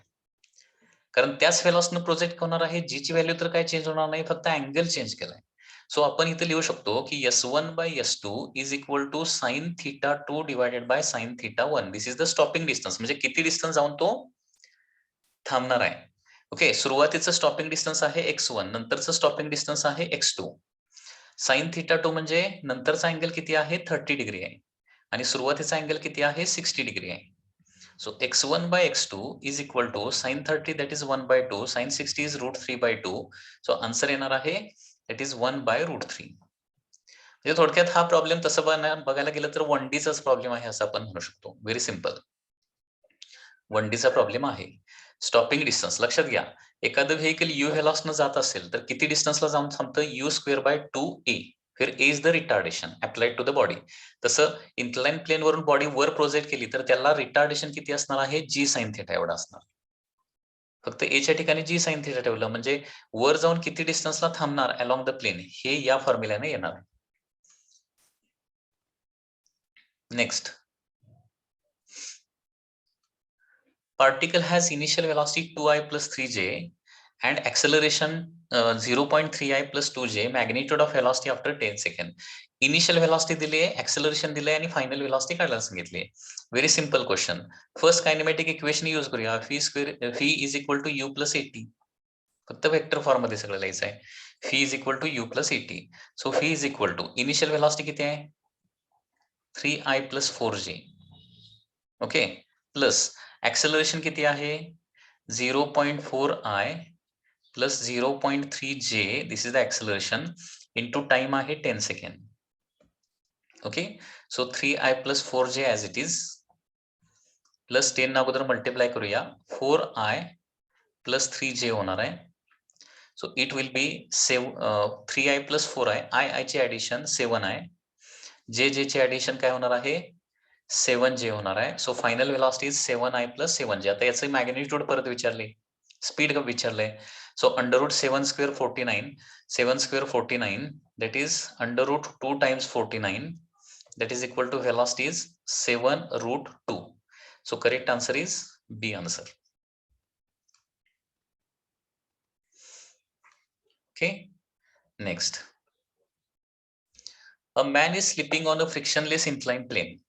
कारण त्याच व्हेलॉसनं प्रोजेक्ट होणार आहे जी ची व्हॅल्यू तर काय चेंज होणार नाही फक्त अँगल चेंज केलाय. सो आपण इथे लिहू शकतो की S1 by S2 is equal to sine theta 2 divided by sine theta 1. This is the stopping distance म्हणजे किती डिस्टन्स जाऊन तो थांबणार आहे. ओके सुरुवातीचं स्टॉपिंग डिस्टन्स आहे x1 नंतरचं स्टॉपिंग डिस्टन्स आहे x2. साइन थिटा 2 म्हणजे नंतरचा अँगल किती आहे 30 डिग्री आहे आणि सुरुवातीचा अँगल किती आहे 60 डिग्री आहे. So x1 by x2 is equal to sin 30 that is 1 by 2 sin 60 is root 3 by 2. So answer येणार आहे that is 1 by root 3. म्हणजे थोडक्यात हा प्रॉब्लेम तसं बघायला गेलं तर 1D चाच प्रॉब्लेम आहे असं आपण म्हणू शकतो. व्हेरी सिंपल 1D चा प्रॉब्लेम आहे. स्टॉपिंग डिस्टन्स लक्षात घ्या एखादं व्हेकल यू व्हेलॉसनं जात असेल तर किती डिस्टन्सला जाऊन थांबतं यू स्क्वेअर बाय 2a. फिर a is the retardation applied to the body. तसं इन्क्लाइन प्लेन वरून बॉडी वर प्रोजेक्ट केली तर त्याला रिटार्डेशन किती असणार आहे जी साइन थिटा एवढा असणार. फक्त एच्या ठिकाणी जी साइन थिटा ठेवलं म्हणजे वर जाऊन किती डिस्टन्सला थांबणार अलॉंग द प्लेन हे या फॉर्म्युल्याने येणार. Next particle has initial velocity 2i plus 3j and acceleration 0.3i plus 2j magnitude of velocity after 10 second. Initial velocity दिली आहे ऍक्सेलरेशन दिले आणि फायनल व्हेलॉसिटी काढायला सांगितली आहे. Very simple question. First kinematic equation use करूया v is equal to u plus a t. फक्त vector form मध्ये सगळं लिहायचं आहे. V is equal to u plus a t. So v is equal to initial velocity किती आहे 3i plus 4j. Okay plus acceleration किती आहे 0.4i plus 0.3j. This is the acceleration into time आहे 10 second. Okay so 3i plus 4j as it is plus 10 अगोदर multiply करूया 4i plus 3j होणार आहे. So it will be 3i plus 4i I ची addition 7i जे ची addition काय होणार आहे 7j होणार आहे. So final velocity is 7i plus 7j. आता याचं मॅग्निट्यूड परत विचारले स्पीड विचारलंय. So under root 7 square 49 7 square 49 that is under root 2 times 49 that is equal to velocity is 7 root 2. So correct answer is B answer. Okay, next. A man is slipping on a frictionless inclined plane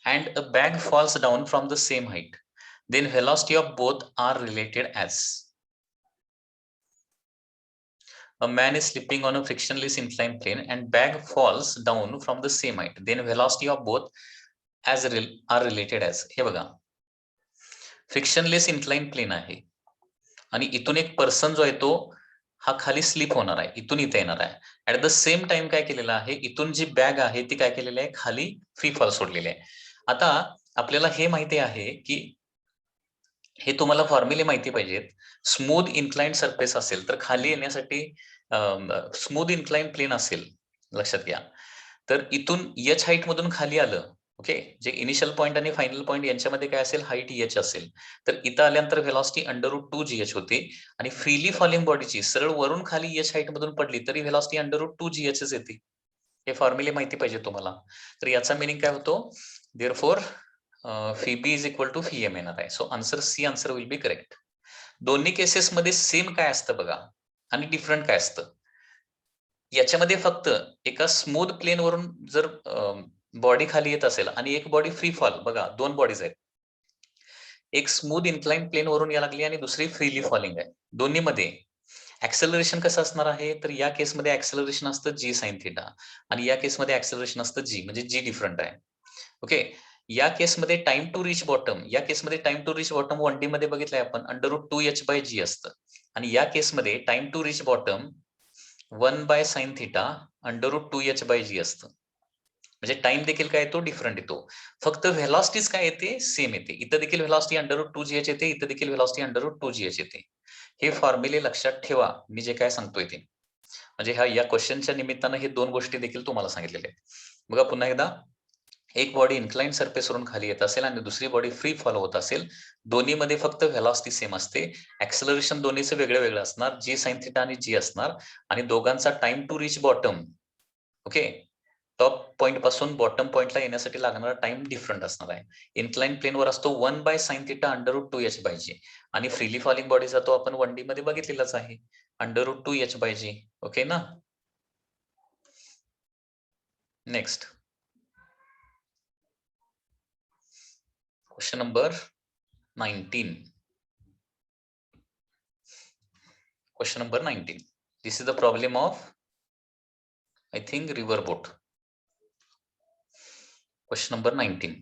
and a bag falls down from the same height. Then velocity of both are related as. A man is slipping on a frictionless inclined plane and bag falls down from the same height. Then velocity of both are related as. हे बघा frictionless incline plain आहे आणि इथून एक person जो आहे तो हा खाली स्लिप होणार आहे इथून इथे येणार आहे. ऍट द सेम टाइम काय केलेलं आहे इथून जी बॅग आहे ती काय केलेली आहे खाली फ्री फॉल सोडलेली आहे. आता आपल्याला हे माहिती आहे की हे तुम्हाला फॉर्म्युले माहिती पाहिजेत. स्मूथ इन्क्लाइंड सरफेस असेल तर खाली येण्यासाठी स्मूथ इन्क्लाइंड प्लेन असेल लक्षात घ्या तर इथून एच हाईट मधून खाली आलं ओके जे इनिशियल पॉइंट आणि फायनल पॉइंट यांच्यामध्ये काय असेल हाईट एच असेल तर इथं आल्यानंतर व्हेलॉसिटी अंडर रूट 2gh होती आणि फ्रीली फॉलिंग बॉडीची सरळ वरून खाली एच हाईट मधून पडली तरी व्हेलॉसिटी अंडर रूट 2gh येते. हे फॉर्म्युले माहिती पाहिजे तुम्हाला. तर याचा मिनिंग काय होतो therefore phi B is equal to phi M येणार आहे. So answer C answer will be correct. दोन्ही केसेस मध्ये सेम काय असतं बघा आणि डिफरंट काय असतं. याच्यामध्ये फक्त एका स्मूथ प्लेन वरून जर बॉडी खाली येत असेल आणि एक बॉडी फ्री फॉल बघा दोन बॉडीज आहेत एक स्मूथ इन्क्लाइन प्लेन वरून या लागली आणि दुसरी फ्रीली फॉलिंग आहे. दोन्हीमध्ये ऍक्सेलरेशन कसं असणार आहे, तर या केसमध्ये ऍक्सेलरेशन असतं जी साइन थिटा आणि या केसमध्ये ऍक्सेलरेशन असतं जी, म्हणजे जी डिफरंट आहे. ओके. या केसमध्ये टाइम टू रिच बॉटम, या केसमध्ये time to reach bottom 1D मध्ये बघितलंय आपण √2h/g असतं आणि या केसमध्ये time to reach bottom 1/sin theta √2h/g असतं. म्हणजे टाइम देखील काय येतो, डिफरंट येतो. फक्त व्हेलॉसिटीज काय येते, सेम येते. इथं देखील व्हेलॉसिटी √2gh येते, इथं देखील व्हेलॉसिटी √2gh येते. हे फॉर्म्युले लक्षात ठेवा, मी जे काय सांगतोय ते. म्हणजे या क्वेश्चनच्या निमित्तानं हे दोन गोष्टी देखील तुम्हाला सांगितलेल्या आहेत. बघा पुन्हा एकदा, एक बॉडी इन्क्लाइन सरफेसवरून खाली येत असेल आणि दुसरी बॉडी फ्री फॉलो होत असेल, दोन्हीमध्ये फक्त व्हेलॉसिटी सेम असते. ऍक्सेलरेशन दोन्हीचं वेगळं वेगळं असणार, जी साइन थिटा आणि जी असणार आणि दोघांचा time to reach bottom, okay, top point पासून बॉटम पॉइंटला येण्यासाठी लागणारा टाइम डिफरंट असणार आहे. इन्क्लाइन प्लेनवर असतो 1/sin थिटा √2h/g आणि फ्रीली फॉलिंग बॉडीचा तो आपण 1D मध्ये बघितलेलाच आहे, √2h/g. ओके ना. Next question number 19. Question number 19. This is the problem of, I think, river boat. Question number 19.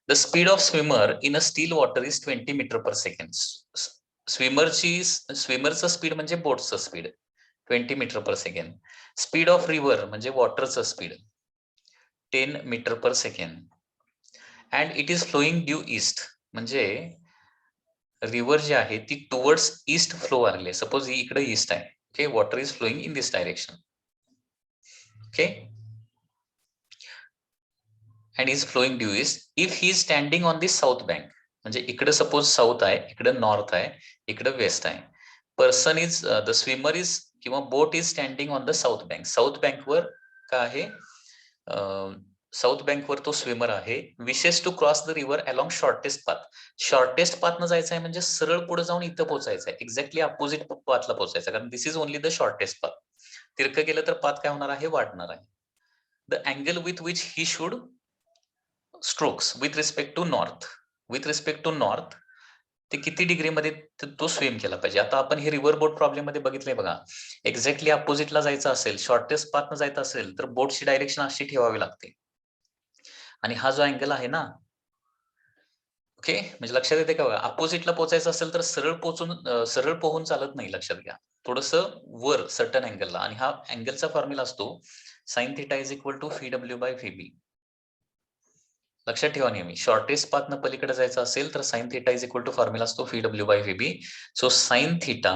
The speed of swimmer in a still water is 20 meter per second. स्विमरचं speed म्हणजे बोटचं speed 20 metre per second. Speed of river म्हणजे वॉटरचं speed 10 metre per second. And it is flowing due east, म्हणजे river जी आहे ती towards east flow लागली. सपोज ही इकडे ईस्ट आहे. Okay, water is flowing in this direction. Okay, and is flowing due east if he is standing on the south bank. म्हणजे इकडे सपोज साऊथ आहे, इकडे नॉर्थ आहे, इकडे वेस्ट आहे. Person is the swimmer is किंवा boat is standing on the south bank. South बँकवर का आहे, साऊथ बँकवर तो स्विमर आहे. Wishes to cross the river along shortest path. Shortest पाथनं जायचं आहे म्हणजे सरळ पुढे जाऊन इथं पोहोचायचं आहे, एक्झॅक्टली अपोजिट पाथला पोहोचायचं, कारण this is only the shortest path. तिरकं गेलं तर पाथ काय होणार आहे, वाढणार आहे. The angle with which he should strokes with respect to north, with respect to north ते किती डिग्रीमध्ये तो स्विम केला पाहिजे. आता आपण हे रिव्हर बोट प्रॉब्लेम मध्ये बघितलंय बघा. एक्झॅक्टली अपोजिटला जायचं असेल, शॉर्टेस्ट पाथनं जायचं असेल तर बोटची डायरेक्शन अशी ठेवावी लागते. आणि हा जो अँगल आहे ना, ओके, म्हणजे लक्षात येते का बघा, अपोजिटला पोहोचायचं असेल तर सरळ पोहून चालत नाही. लक्षात घ्या, थोडस वर सर्टन अँगलला. आणि हा अँगलचा फॉर्म्युला असतो sine theta is equal to FW/VB. लक्षात ठेवा नेहमी, शॉर्टेस्ट पाथनं पलीकडे जायचं असेल तर sine theta is equal to formula असतो FW/VB. So sine theta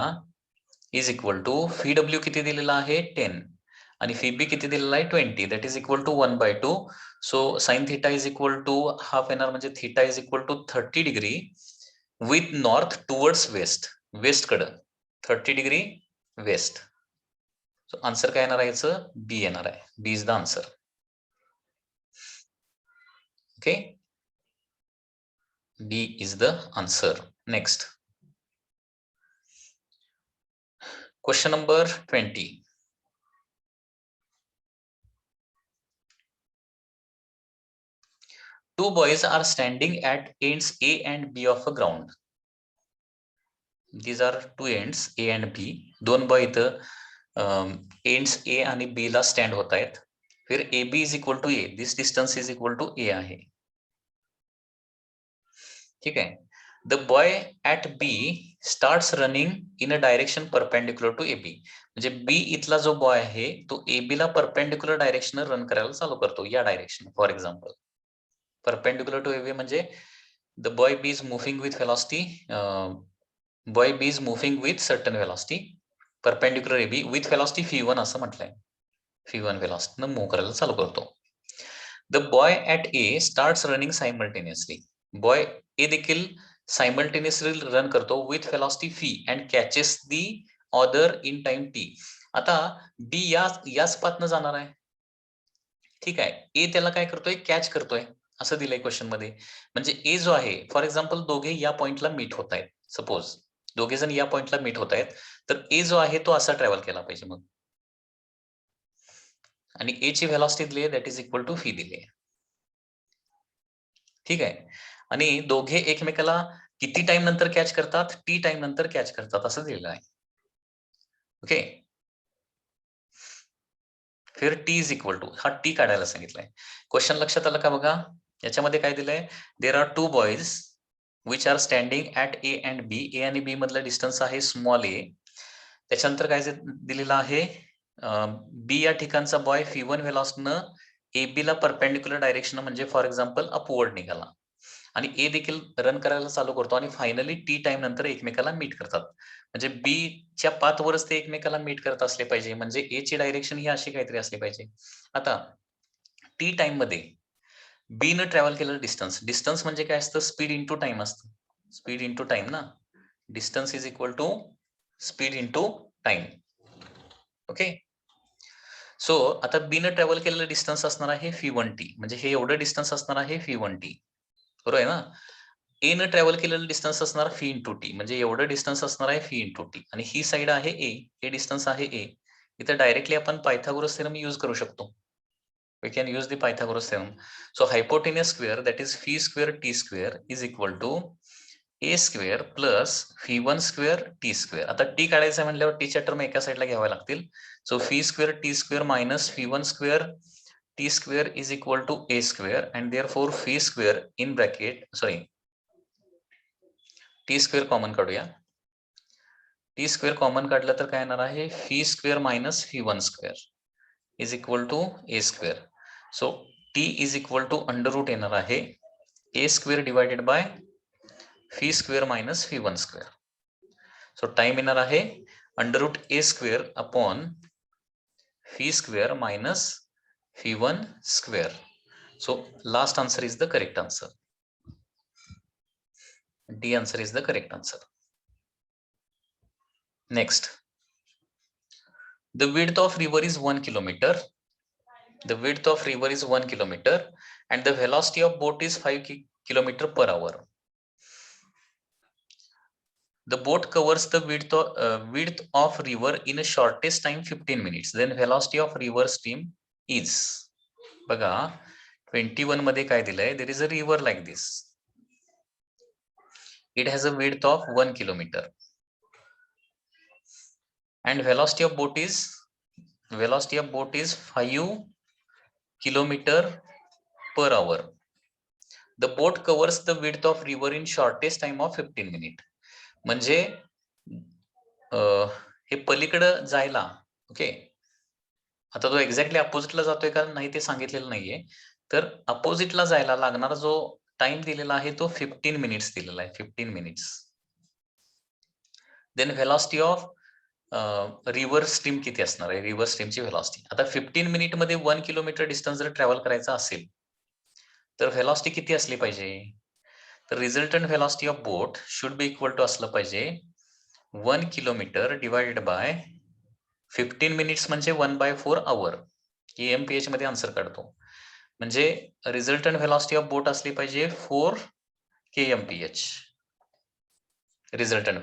is equal to FW किती दिलेला आहे 10 आणि FB किती दिलेला आहे 20, that is equal to 1/2. So sine theta is equal to half येणार, म्हणजे theta is equal to 30 degree with north towards west, west कडं 30 डिग्री वेस्ट. सो आन्सर काय येणार आहे याचं, बी येणार आहे. B is the answer. Okay, B is the answer. Next. Question number 20. Two boys are standing at ends A and B of a ground. These are two ends A and B. दोन boy इथं ends A आणि B ला stand होत आहेत. फिर AB is equal to A. This distance is equal to A आहे. ठीक आहे. The boy at B starts running in a direction perpendicular to AB. म्हणजे B इथला जो बॉय आहे तो AB ला परपेंडिक्युलर डायरेक्शन रन करायला चालू करतो, या direction. For example, perpendicular to AB म्हणजे the boy B is moving with velocity, boy B is moving with certain velocity perpendicular AB with velocity v1 असं म्हटलंय. v1 velocity न move करायला चालू करतो. The boy at A starts running simultaneously. Boy A देखील simultaneously run करतो with velocity v and catches the other in time t. आता B याच पाथनं जाणार आहे. ठीक आहे, A त्याला काय करतोय, कॅच करतोय, असं दिलंय क्वेश्चन मध्ये. म्हणजे A जो आहे, फॉर एक्झाम्पल दोघे या पॉइंटला मीट होत आहेत. सपोज दोघे जण या पॉइंटला मीट होत आहेत, तर A जो आहे तो असा ट्रॅव्हल केला पाहिजे मग. आणि A ची व्हेलॉसिटी दिली आहे, that is equal to v दिली आहे. ठीक आहे. आणि दोघे एकमेकाला किती टाइम नंतर कॅच करतात, टी टाइम नंतर कॅच करतात असं दिलेलं आहे. ओके, फिर टी इज इक्वल टू, हा टी काढायला सांगितलंय. क्वेश्चन लक्षात आलं का बघा? याच्यामध्ये काय दिलंय, there are two boys which are standing at A and B. A आणि बी मधला डिस्टन्स आहे स्मॉल ए. त्याच्यानंतर काय दिलेलं आहे, बी या ठिकाणचा बॉय F1 व्हेलॉसिटीनं ए बी ला परपेंडिक्युलर डायरेक्शन म्हणजे फॉर एक्झाम्पल अपवर्ड निघाला आणि ए देखील रन करायला चालू करतो आणि फायनली टी टाइम नंतर एकमेकाला मीट करतात. म्हणजे बी च्या पाथवरच ते एकमेकाला मीट करत असले पाहिजे, म्हणजे ए ची डायरेक्शन ही अशी काहीतरी असली पाहिजे. आता टी टाइम मध्ये बी न ट्रॅव्हल केलेलं डिस्टन्स म्हणजे काय असतं, स्पीड इंटू टाइम असतं. स्पीड इंटू टाइम ना, distance is equal to speed into time. Okay, so आता बी न ट्रॅव्हल केलेलं डिस्टन्स असणार आहे F1t, म्हणजे हे एवढं डिस्टन्स असणार आहे F1t, बरोबर आहे ना. ए न ट्रॅव्हल केलेलं डिस्टन्स असणार F इंटू टी, म्हणजे एवढं डिस्टन्स असणार आहे F इंटू टी. आणि ही साईड आहे ए, हे डिस्टन्स आहे ए. इथे डायरेक्टली आपण पायथागोरस थेरम यूज करू शकतो. We can use the Pythagoras theorem. So hypotenuse square, that is phi square t square is equal to a square plus F1 square t square. आता t काढायचं म्हटल्यावर t च्या term एका साईडला घ्याव्या लागतील. So phi square t square minus F1 square t square is equal to a square, and therefore phi square in bracket, sorry, t square common काढूया. t square common काढलं तर काय येणार आहे, phi square minus F1 square is equal to a square. So t is equal to under root येणार आहे a square divided by phi square minus F1 square. So time येणार आहे under root a square upon phi square minus F1 square. So last answer is the correct answer. D answer is the correct answer. Next, the width of river is 1 kilometer. The width of river is 1 kilometer and the velocity of boat is 5 kilometer per hour. The boat covers the width of river in a shortest time 15 minutes. Then velocity of river stream is, बघा 21 मध्ये काय दिलंय, there is a river like this. It has a width of 1 kilometer and velocity of boat is 5 kilometer per hour. The boat covers the width of river in shortest time of 15 minutes. म्हणजे हे पलीकडे जायला, okay, आता तो exactly अपोजिटला जातोय का नाही ते सांगितलेलं नाहीये. तर अपोजिटला जायला लागणारा जो टाइम दिलेला आहे तो 15 मिनिट्स दिलेला आहे, 15 minutes. Then velocity of river stream किती असणार आहे, रिव्हर स्ट्रीमची व्हेलॉसिटी. आता 15 मिनिट मध्ये 1 किलोमीटर डिस्टन्स जर ट्रॅव्हल करायचा असेल तर व्हेलॉसिटी किती असली पाहिजे, तर resultant velocity of boat should be equal to असलं पाहिजे 1 किलोमीटर डिवाइडेड बाय 15 मिनिट्स म्हणजे 1/4 आवर. EMPH मध्ये आन्सर काढतो, म्हणजे रिझल्टंट व्हेलॉसिटी ऑफ बोट असली पाहिजे 4 kmph. रिझल्टंट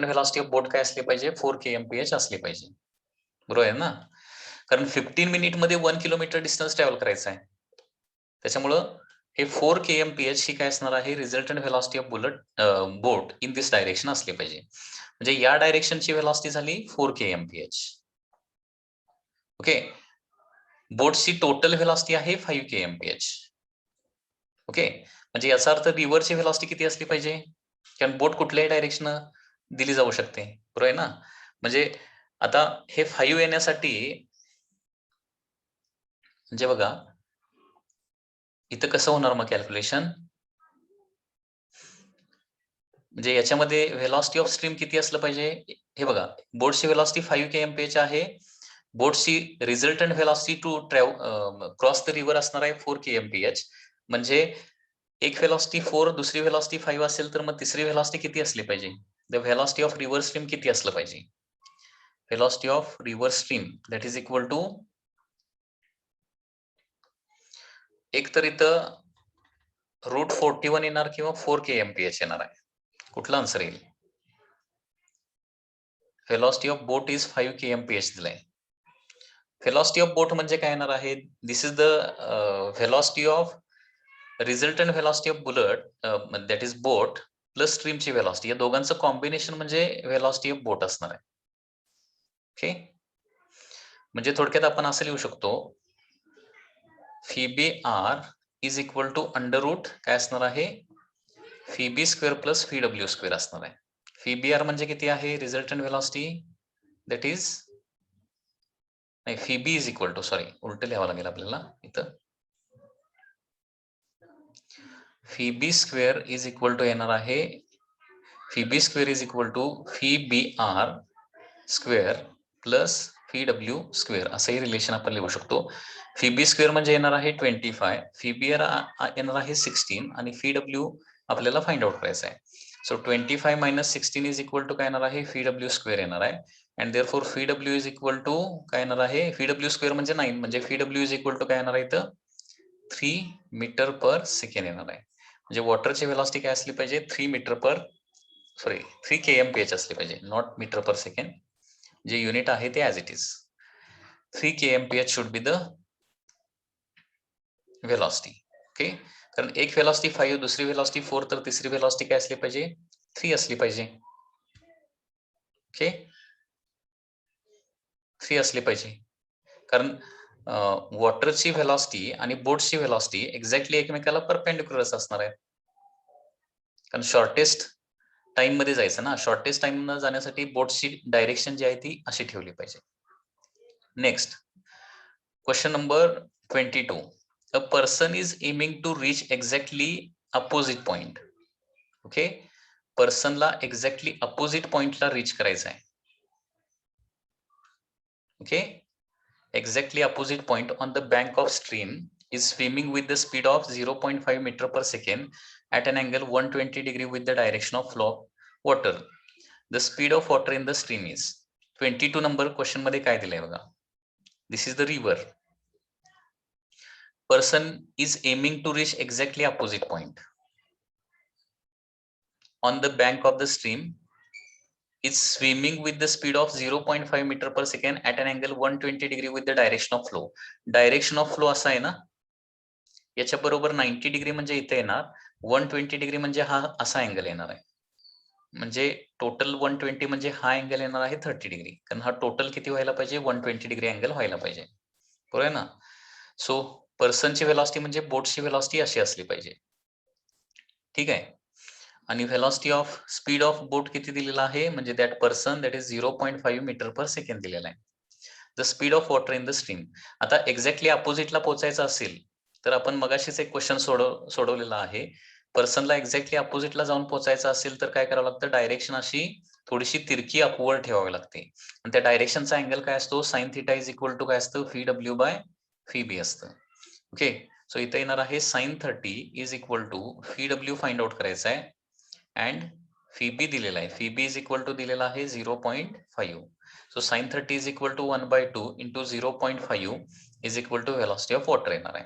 व्हेलॉसिटी ऑफ बोट काय असली पाहिजे, 4 kmph असली पाहिजे, बरोबर आहे ना. कारण 15 मिनिट मध्ये 1 किलोमीटर डिस्टन्स ट्रॅव्हल करायचं आहे, त्याच्यामुळं हे 4 kmph ही काय असणार आहे, resultant velocity of boat in this direction असली पाहिजे. म्हणजे या डायरेक्शनची व्हेलॉसिटी झाली 4 kmph. ओके, बोटची टोटल व्हेलॉसिटी आहे 5 kmph. ओके, म्हणजे याचा अर्थ रिव्हरची व्हेलॉसिटी किती असली पाहिजे, कारण बोट कुठल्याही डायरेक्शन दिली जाऊ शकते, बरोबर आहे ना. म्हणजे आता हे 5 येण्यासाठी म्हणजे बघा इथं कसं होणार मग कॅल्क्युलेशन, म्हणजे याच्यामध्ये व्हेलॉसिटी ऑफ स्ट्रीम किती असलं पाहिजे, हे बघा बोटची व्हेलॉसिटी 5 kmph आहे, बोटची resultant velocity to cross the river असणार आहे 4 kmph. म्हणजे एक व्हेलॉसिटी 4 दुसरी व्हेलॉसिटी 5 असेल तर मग तिसरी व्हेलॉसिटी किती असली पाहिजे, the velocity of river stream किती असलं पाहिजे, velocity of river stream that is equal to, एक तर इथं √41 येणार किंवा 4 kmph येणार आहे, कुठला आन्सर येईल. Velocity of boat is 5 kmph दिलाय. व्हेलॉसिटी ऑफ बोट म्हणजे काय येणार आहे, this is the velocity of resultant velocity of bullet that is boat plus स्ट्रीमची व्हेलॉसिटी, या दोघांचं कॉम्बिनेशन म्हणजे व्हेलॉसिटी ऑफ बोट असणार आहे. ओके, म्हणजे थोडक्यात आपण असं लिहू शकतो, v b r is equal to under root काय असणार आहे, फी बी square plus fee W square असणार आहे. फी बी आर म्हणजे किती आहे, रिझल्टंट व्हेलॉसिटी, दॅट इज नाही, v B is equal to, sorry उलट लिहावं लागेल आपल्याला इथं, v B square is equal to येणार आहे, fee B square is equal to v b r square plus fee W square, असंही रिलेशन आपण लिहू शकतो. फी बी स्क्वेअर म्हणजे येणार आहे 25, फी बी आर येणार आहे 16 आणि फी डब्ल्यू आपल्याला फाइंड आउट करायचं आहे. So 25 minus 16 is equal to काय येणार आहे, फी डब्ल्यू स्क्वेअर येणार आहे. And therefore fee W is equal to काय येणार आहे, फी डब्ल्यू स्क्वेअर म्हणजे 9, म्हणजे V W is equal to काय येणार आहे इथं, 3 मीटर पर सेकंड येणार आहे. म्हणजे वॉटरची व्हेलॉसिटी काय असली पाहिजे, 3 kmph असली पाहिजे, नॉट मीटर पर सेकंड. जे युनिट आहे ते as it is 3 kmph should be the velocity. Okay, कारण एक व्हेलॉसिटी 5, दुसरी व्हेलॉसिटी 4, तर तिसरी व्हेलॉसिटी काय असली पाहिजे, 3 असली पाहिजे. ओके, 3 असली पाहिजे, कारण वॉटरची व्हेलॉसिटी आणि बोटची व्हेलॉसिटी एक्झॅक्टली एकमेकाला परपेंडिक्युलर असणार आहे, कारण शॉर्टेस्ट टाइम मध्ये जायचं ना, शॉर्टेस्ट टाइम न जाण्यासाठी बोटची डायरेक्शन जी आहे ती अशी ठेवली पाहिजे. Next question number 22. A person is aiming to reach exactly opposite point. Okay, पर्सनला एक्झॅक्टली अपोजिट पॉइंटला रीच करायचं आहे. Okay, exactly opposite point on the bank of stream is swimming with the speed of 0.5 meter per second at an angle 120 degree with the direction of flow of water. The speed of water in the stream is 22 number question मध्ये काय दिलंय बघा. This is the river. Person is aiming to reach exactly opposite point on the bank of the stream, is swimming with the speed of 0.5 meter per second at an angle 120 degree with the direction of flow. Direction of flow असा आहे ना, याच्या बरोबर 90 degree म्हणजे इथे येणार, 120 degree म्हणजे हा असा अँगल येणार आहे, म्हणजे टोटल 120 म्हणजे हा अँगल येणार आहे 30 डिग्री, कारण हा टोटल किती व्हायला पाहिजे, 120 डिग्री अँगल व्हायला पाहिजे, बरोबर आहे ना. सो पर्सनची व्हेलॉसिटी म्हणजे बोटची व्हेलॉसिटी अशी असली पाहिजे. ठीक आहे, आणि velocity of speed of boat किती दिलेला आहे, म्हणजे that person that is 0.5 metre per second दिलेला आहे. The speed of water in the stream. आता एक्झॅक्टली अपोजिटला पोहोचायचं असेल तर आपण मगाशीच एक क्वेश्चन सोडवलेला आहे. पर्सनला एक्झॅक्टली अपोजिटला जाऊन पोहोचायचं असेल तर काय करावं लागतं, डायरेक्शन अशी थोडीशी तिरकी अपवर्ड ठेवावी लागते, आणि त्या डायरेक्शनचा अँगल काय असतो, sine theta is equal to काय असतं, V W by V B असतं. ओके, सो इथे येणार आहे sine 30 is equal to V W find out करायचं आहे, अँड फी बी दिलेला आहे, fee B is equal to दिलेला आहे 0.5. So sine 30 is equal to 1/2 into 0.5 is equal to velocity of water येणार आहे.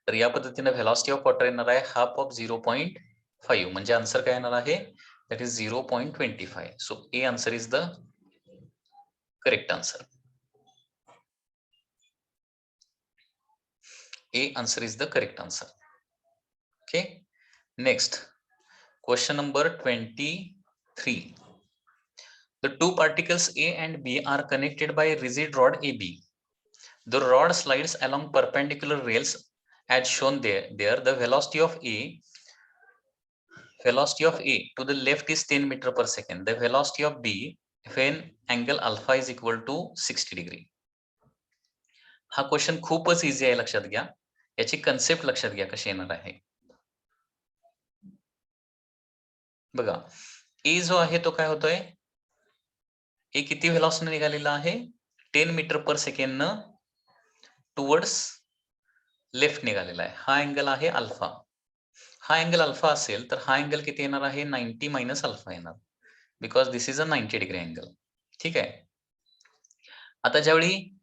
तर या पद्धतीने व्हेलॉसिटी ऑफ वॉटर येणार आहे हाफ ऑफ 0.5, म्हणजे आन्सर काय येणार आहे, that is 0.25. So A answer is the correct answer. A answer is the correct answer. Okay, next question number 23. The two particles A and B are connected by a rigid rod AB. The rod slides along perpendicular rails as shown there. The velocity of A to the left is 10 meter per second. The velocity of B when angle alpha is equal to 60 degree. हा question खूपच easy आहे, लक्षात घ्या, याची concept लक्षात घ्या कशी येणार आहे. बघा, ए जो आहे तो काय होतोय, ए किती व्हेलॉसिटीने निघालेला आहे, 10 मीटर पर सेकंड न टुवर्ड्स लेफ्ट निघालेला आहे. हा अँगल आहे अल्फा. हा अँगल अल्फा असेल तर हा अँगल किती येणार आहे, 90 मायनस अल्फा येणार, because this is a 90 degree angle. ठीक आहे, आता ज्यावेळी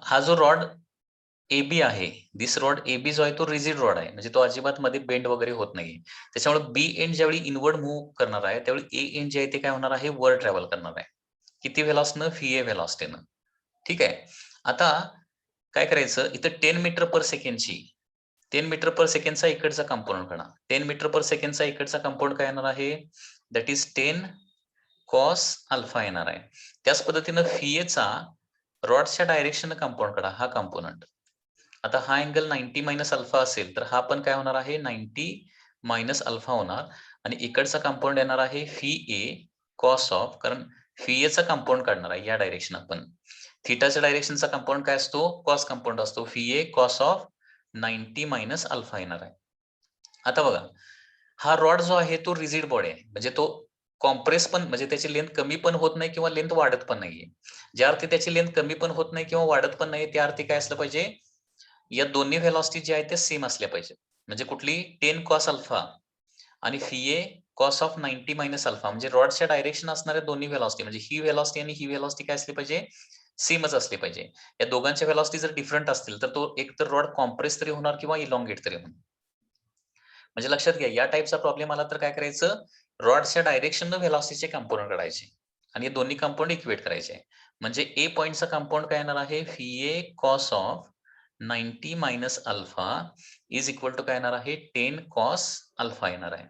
हा जो रॉड एबी आहे, दिस रॉड एबी जो आहे तो रिजिड रॉड आहे, म्हणजे तो अजिबात मध्ये बेंड वगैरे होत नाही. त्याच्यामुळे बी एंड ज्यावेळी इनवर्ड मूव्ह करणार आहे त्यावेळी ए एंड जे आहे ते काय होणार आहे, वर ट्रॅव्हल करणार आहे. किती व्हेलॉसिटीनं, व्ही ए व्हेलॉसिटीनं. ठीक आहे, आता काय करायचं, इथं 10 मीटर पर सेकंडची 10 मीटर पर सेकंडचा इकडचा कंपाऊंड काढा. 10 मीटर पर सेकंडचा इकडचा कंपाऊंड काय येणार आहे? दॅट इज 10 कॉस अल्फा येणार आहे. त्याच पद्धतीनं फिएचा रॉडच्या डायरेक्शन कंपाऊंड काढा, हा कंपोनंट. आता हा अँगल 90 मायनस अल्फा असेल तर हा पण काय होणार आहे? 90 मायनस अल्फा होणार आणि इकडचा कंपाऊंड येणार आहे फी ए कॉस ऑफ, कारण फी एचा कंपाऊंड काढणार आहे या डायरेक्शन आपण. थीटाच्या डायरेक्शनचा कंपाऊंड काय असतो? कॉस कंपाऊंड असतो. Fee a cos of 90 minus alpha येणार आहे. आता बघा, हा रॉड जो आहे तो रिजिड बॉडी आहे, म्हणजे तो कॉम्प्रेस पण, म्हणजे त्याची लेंथ कमी पण होत नाही किंवा लेंथ वाढत पण नाहीये. ज्या अर्थी त्याची लेंथ कमी पण होत नाही किंवा वाढत पण नाही, त्या अर्थी काय असलं पाहिजे? या दोन्ही व्हेलॉसिटी ज्या आहेत त्या सेम असल्या पाहिजे. म्हणजे कुठली? 10 कॉस अल्फा आणि fee a cos of 90 minus alpha, म्हणजे रॉडच्या डायरेक्शन असणाऱ्या दोन्ही व्हेलॉसिटी, म्हणजे ही व्हेलॉसिटी आणि ही व्हेलॉसिटी काय असली पाहिजे? सेमच असली पाहिजे. या दोघांच्या व्हेलॉसिटी जर डिफरंट असतील तर तो एक तर रॉड कॉम्प्रेस तरी होणार किंवा इलॉंगेट तरी होणार. म्हणजे लक्षात घ्या, या टाईपचा प्रॉब्लेम आला तर काय करायचं? रॉडच्या डायरेक्शननं व्हेलॉसिटीचे कंपाऊंड काढायचे आणि हे दोन्ही कंपाऊंड इक्वेट करायचे. म्हणजे ए पॉइंटचा कंपाऊंड काय येणार आहे? V a cos of 90 minus alpha is equal to काय येणार आहे? 10 कॉस अल्फा येणार आहे.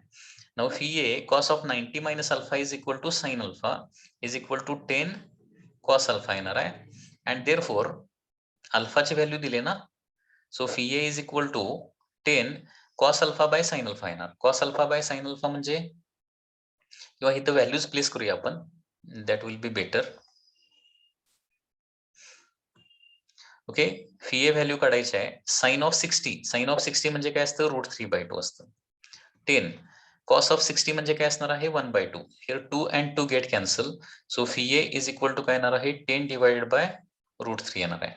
Now v a cos of 90 minus alpha is equal to sine alpha is equal to 10 cos alpha येणार आहे. अँड देअरफॉर अल्फाची व्हॅल्यू दिली ना, so fee A is equal to 10 cos alpha by sine alpha येणार. Cos alpha by sine alpha म्हणजे, किंवा इथं values place करूया आपण, that will be better. Okay, fee a value काढायची आहे. साइन ऑफ 60, साइन ऑफ 60 म्हणजे काय असतं? √3/2 असतं. 10 कॉस ऑफ 60 म्हणजे काय असणार आहे? 1/2. Here 2 and 2 get cancel, so fee A is equal to काय येणार आहे? 10 डिवाइडेड बाय √3 येणार आहे.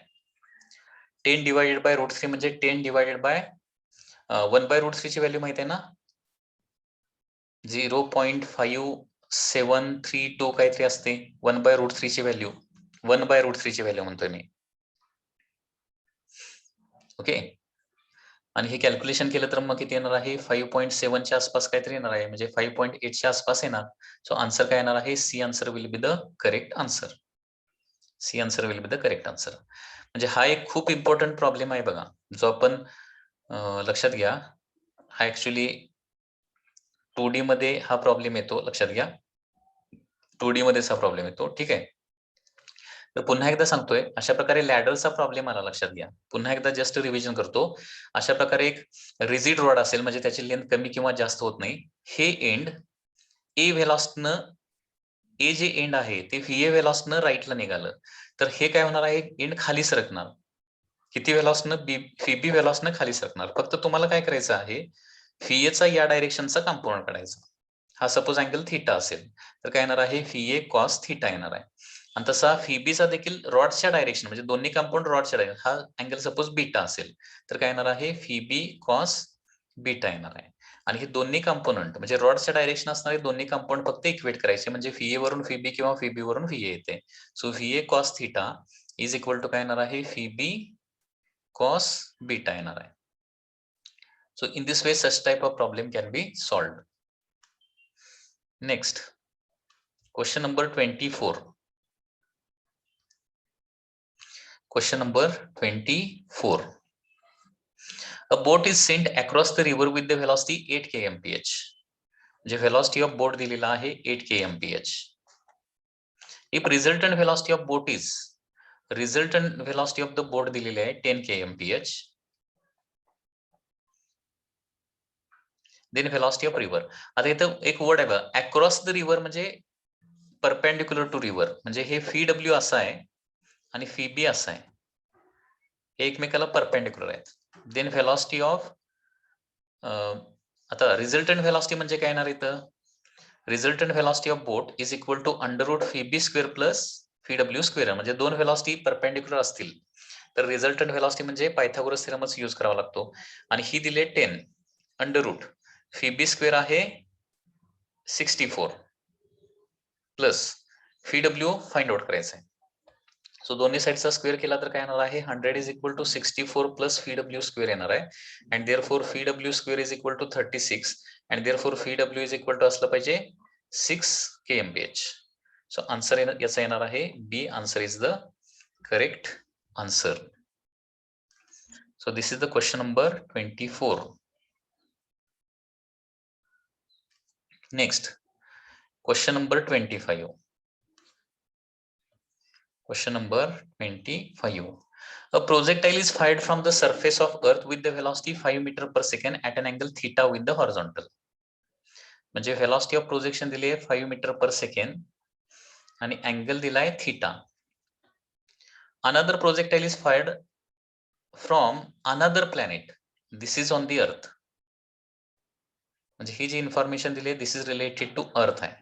10 डिवाइडेड बाय √3 म्हणजे 10 डिवाइडेड बाय 1/√3 ची व्हॅल्यू माहिती आहे ना? 0.5732 काहीतरी असते. 1/√3 ची व्हॅल्यू, 1/√3 ची व्हॅल्यू म्हणतोय मी. ओके, आणि हे कॅल्क्युलेशन केलं तर मग किती येणार आहे? 5.7 च्या आसपास काहीतरी येणार आहे, म्हणजे 5.8 च्या आसपास येणार. सो आन्सर काय येणार आहे? C answer will be the correct answer. C answer will be the correct answer. म्हणजे हा एक खूप इम्पॉर्टंट प्रॉब्लेम आहे बघा, जो आपण लक्षात घ्या. हा ऍक्च्युली 2D मध्ये हा प्रॉब्लेम येतो, लक्षात घ्या. 2D मध्येच हा प्रॉब्लेम येतो. ठीक आहे, तर पुन्हा एकदा सांगतोय, अशा प्रकारे लॅडरचा प्रॉब्लेम आला, लक्षात घ्या. पुन्हा एकदा जस्ट रिव्हिजन करतो. अशा प्रकारे एक रिजिड रॉड असेल, म्हणजे त्याची लेंथ कमी किंवा जास्त होत नाही. हे एंड ए व्हेलॉसिटीनं, ए जे एंड आहे ते व्हीए व्हेलॉसिटीनं राईटला निघालं, तर हे काय होणार आहे? एंड खाली सरकणार. किती व्हेलॉसिटीनं? बी व्हेलॉसिटीनं खाली सरकणार. फक्त तुम्हाला काय करायचं आहे? व्हीएचा या डायरेक्शनचा कंपाऊंड काढायचा. हा सपोज अँगल थीटा असेल तर काय येणार आहे? व्हीए कॉस थीटा येणार आहे. आणि तसा फीबीचा देखील रॉडच्या डायरेक्शन, म्हणजे दोन्ही कंपाऊंड रॉडच्या डायरेक्शन, हा अँगल सपोज बीटा असेल तर काय येणार आहे? फीबी कॉस बीटा येणार आहे. आणि हे दोन्ही कंपोनंट म्हणजे रॉडच्या डायरेक्शन असणारे दोन्ही कंपाऊंड फक्त इक्वेट करायचे, म्हणजे व्हीए वरून फीबी किंवा व्हीबी वरून व्हीए येते. So VA cos theta is equal to काय येणार आहे? व्हीबी कॉस बीटा येणार आहे. So in this way, such type of problem can be solved. Next, question number 24. Question number 24. A boat is sent across the river with the velocity 8 kmph. म्हणजे velocity of boat दिलेला आहे 8 kmph. If resultant velocity of boat is, resultant velocity of the boat दिलेली आहे 10 kmph. Then velocity of river. आता इथं एक word आहे बघा, अक्रॉस द रिव्हर म्हणजे परपेंडिक्युलर टू रिव्हर, म्हणजे हे फी डब्ल्यू असं आहे आणि फी बी असं आहे, हे एकमेकाला परपेंडिक्युलर आहेत. देन व्हेलॉसिटी ऑफ, आता रिझल्टंट व्हेलॉसिटी म्हणजे काय येणार इथं? Resultant velocity of boat is equal to under root V B square plus fee W square. म्हणजे दोन व्हेलॉसिटी परपेंडिक्युलर असतील तर रिझल्टंट व्हेलॉसिटी म्हणजे पायथागोरस थेरमच यूज करावा लागतो. आणि ही दिले 10 अंडर रूट फी बी स्क्वेअर आहे 64 plus fee W find out करायचं आहे. सो दोन्ही साइडचा स्क्वेअर केला तर काय येणार आहे? 100 is equal to 64 plus fee W square येणार आहे. And therefore fee W square is equal to 36 and therefore fee W is equal to असलं पाहिजे 6 kmph. सो आन्सर याचा येणार आहे B. Answer is the correct answer. So this is the question number 24. Next, question number 25. Question number 25. A projectile is fired from the surface of Earth with the velocity 5 meter per second at an angle theta with the horizontal. म्हणजे velocity of projection दिली आहे 5 metre per second आणि angle दिलाय theta. Another projectile is fired from another planet. This is on the Earth. म्हणजे ही जी information दिली आहे this is related to earth आहे.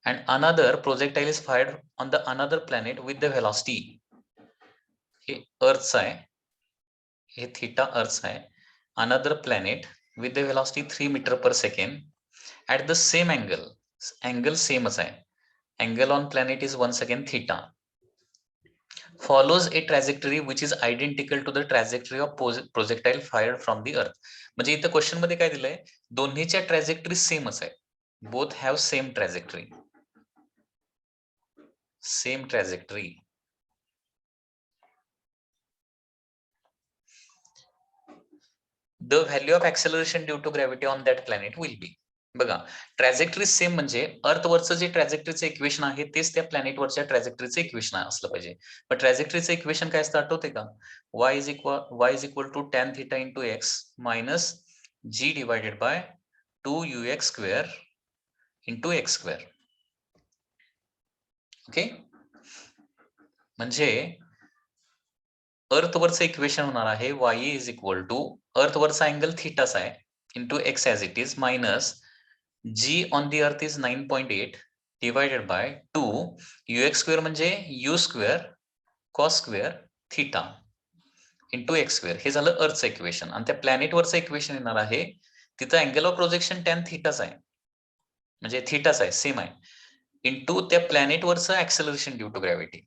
And another projectile is fired on the another planet with the velocity. हे अर्थचा आहे, हे theta अर्थचा आहे. Another planet with the velocity 3 meter per second at the same angle. Angle सेमच आहे. Angle on planet is once again theta. Follows a trajectory which is identical to the trajectory of projectile fired from the earth. म्हणजे इथं question मध्ये काय दिलंय, दोन्हीच्या trajectory सेमच आहे. Both have same trajectory. Same trajectory. The value of acceleration due to gravity on that planet will be. बघा, trajectory same म्हणजे अर्थवरचं जे ट्रॅजेक्टरीचं इक्वेशन आहे तेच त्या प्लॅनेटवरच्या ट्रॅजेक्टरीचं इक्वेशन असलं पाहिजे. पण ट्रॅजेक्टरीचं इक्वेशन काय असतं आठवते का? y is equal to tan theta into x minus g divided by 2ux square into x square. ओके, म्हणजे अर्थवरचं इक्वेशन होणार आहे y is equal to अर्थवरचा अँगल थीटाच आहे into x as it is minus g on the earth is 9.8 divided by 2 ux square म्हणजे u square cos square theta into x square. हे झालं अर्थचं इक्वेशन. आणि त्या प्लॅनेट वरचं इक्वेशन येणार आहे, तिथं अँगल ऑफ प्रोजेक्शन tan थीटाच आहे, म्हणजे थीटाच आहे, सेम आहे, इंटू त्या प्लॅनेट वरचं acceleration due to gravity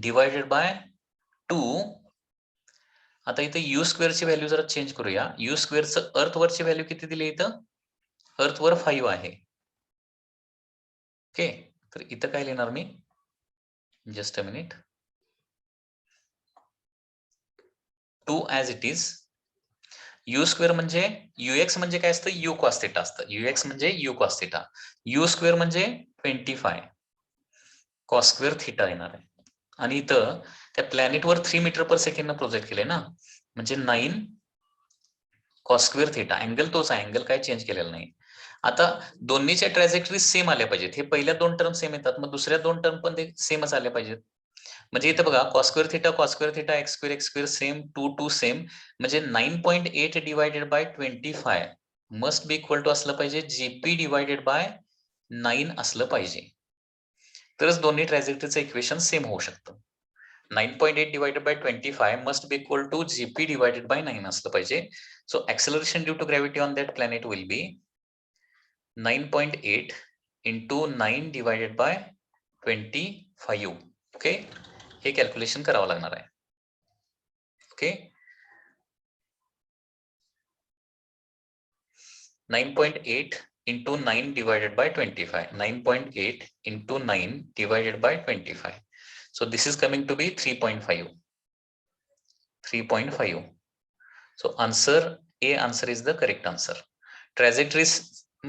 divided by 2. आता इथं यू स्क्वेअरची व्हॅल्यू जरा चेंज करूया. यू स्क्वेअरचं अर्थ वरची व्हॅल्यू किती दिली इथं? अर्थ वर 5 आहे. ओके, तर इथं काय लिहिणार मी? Just a minute. 2 as it is. U square म्हणजे यूएक्स म्हणजे काय असतं? यू कॉस थीटा असतं. यूएक्स म्हणजे u cos theta. U square म्हणजे 25 कॉस स्क्वेअर थीटा येणार आहे. आणि इथं त्या प्लॅनेटवर 3 मीटर पर सेकंड प्रोजेक्ट केले ना, म्हणजे 9 कॉस स्क्वेअर थीटा. अँगल तोच आहे, अँगल काय चेंज केलेला नाही. आता दोन्हीच्या ट्रॅजेक्टरी सेम आल्या पाहिजेत. हे पहिल्या दोन टर्म सेम येतात, मग दुसऱ्या दोन टर्म पण ते सेमच आल्या पाहिजेत. म्हणजे इथं बघा, cos square theta X square same, 2 same, म्हणजे 9.8 divided by 25 must be equal to असलं पाहिजे जीपी डिवायडेड बाय 9 असलं पाहिजे, तरच दोन्ही ट्रॅजेक्टरीचं इक्वेशन सेम होऊ शकतं. 9.8 divided by 25 must be equal to GP divided by 9 असलं पाहिजे. So acceleration due to gravity on that planet will be 9.8 into 9 divided by 25. Okay, हे कॅल्क्युलेशन करावं लागणार आहे. Okay, 9.8 into 9 divided by 25. 9.8 into 9 divided by 25. So this is coming to be 3.5. 3.5. So answer is the correct answer. Trajectory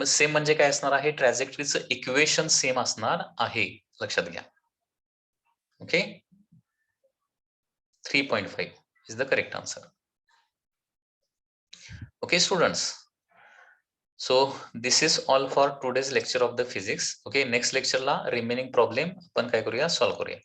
same म्हणजे काय असणार आहे? ट्रॅजेक्टरीचं equation same असणार आहे, लक्षात घ्या. Okay, 3.5 is the correct answer. Okay students, so this is all for today's lecture of the physics. Okay, next lecture ला remaining problem आपण काय करूया? सॉल्व्ह करूया.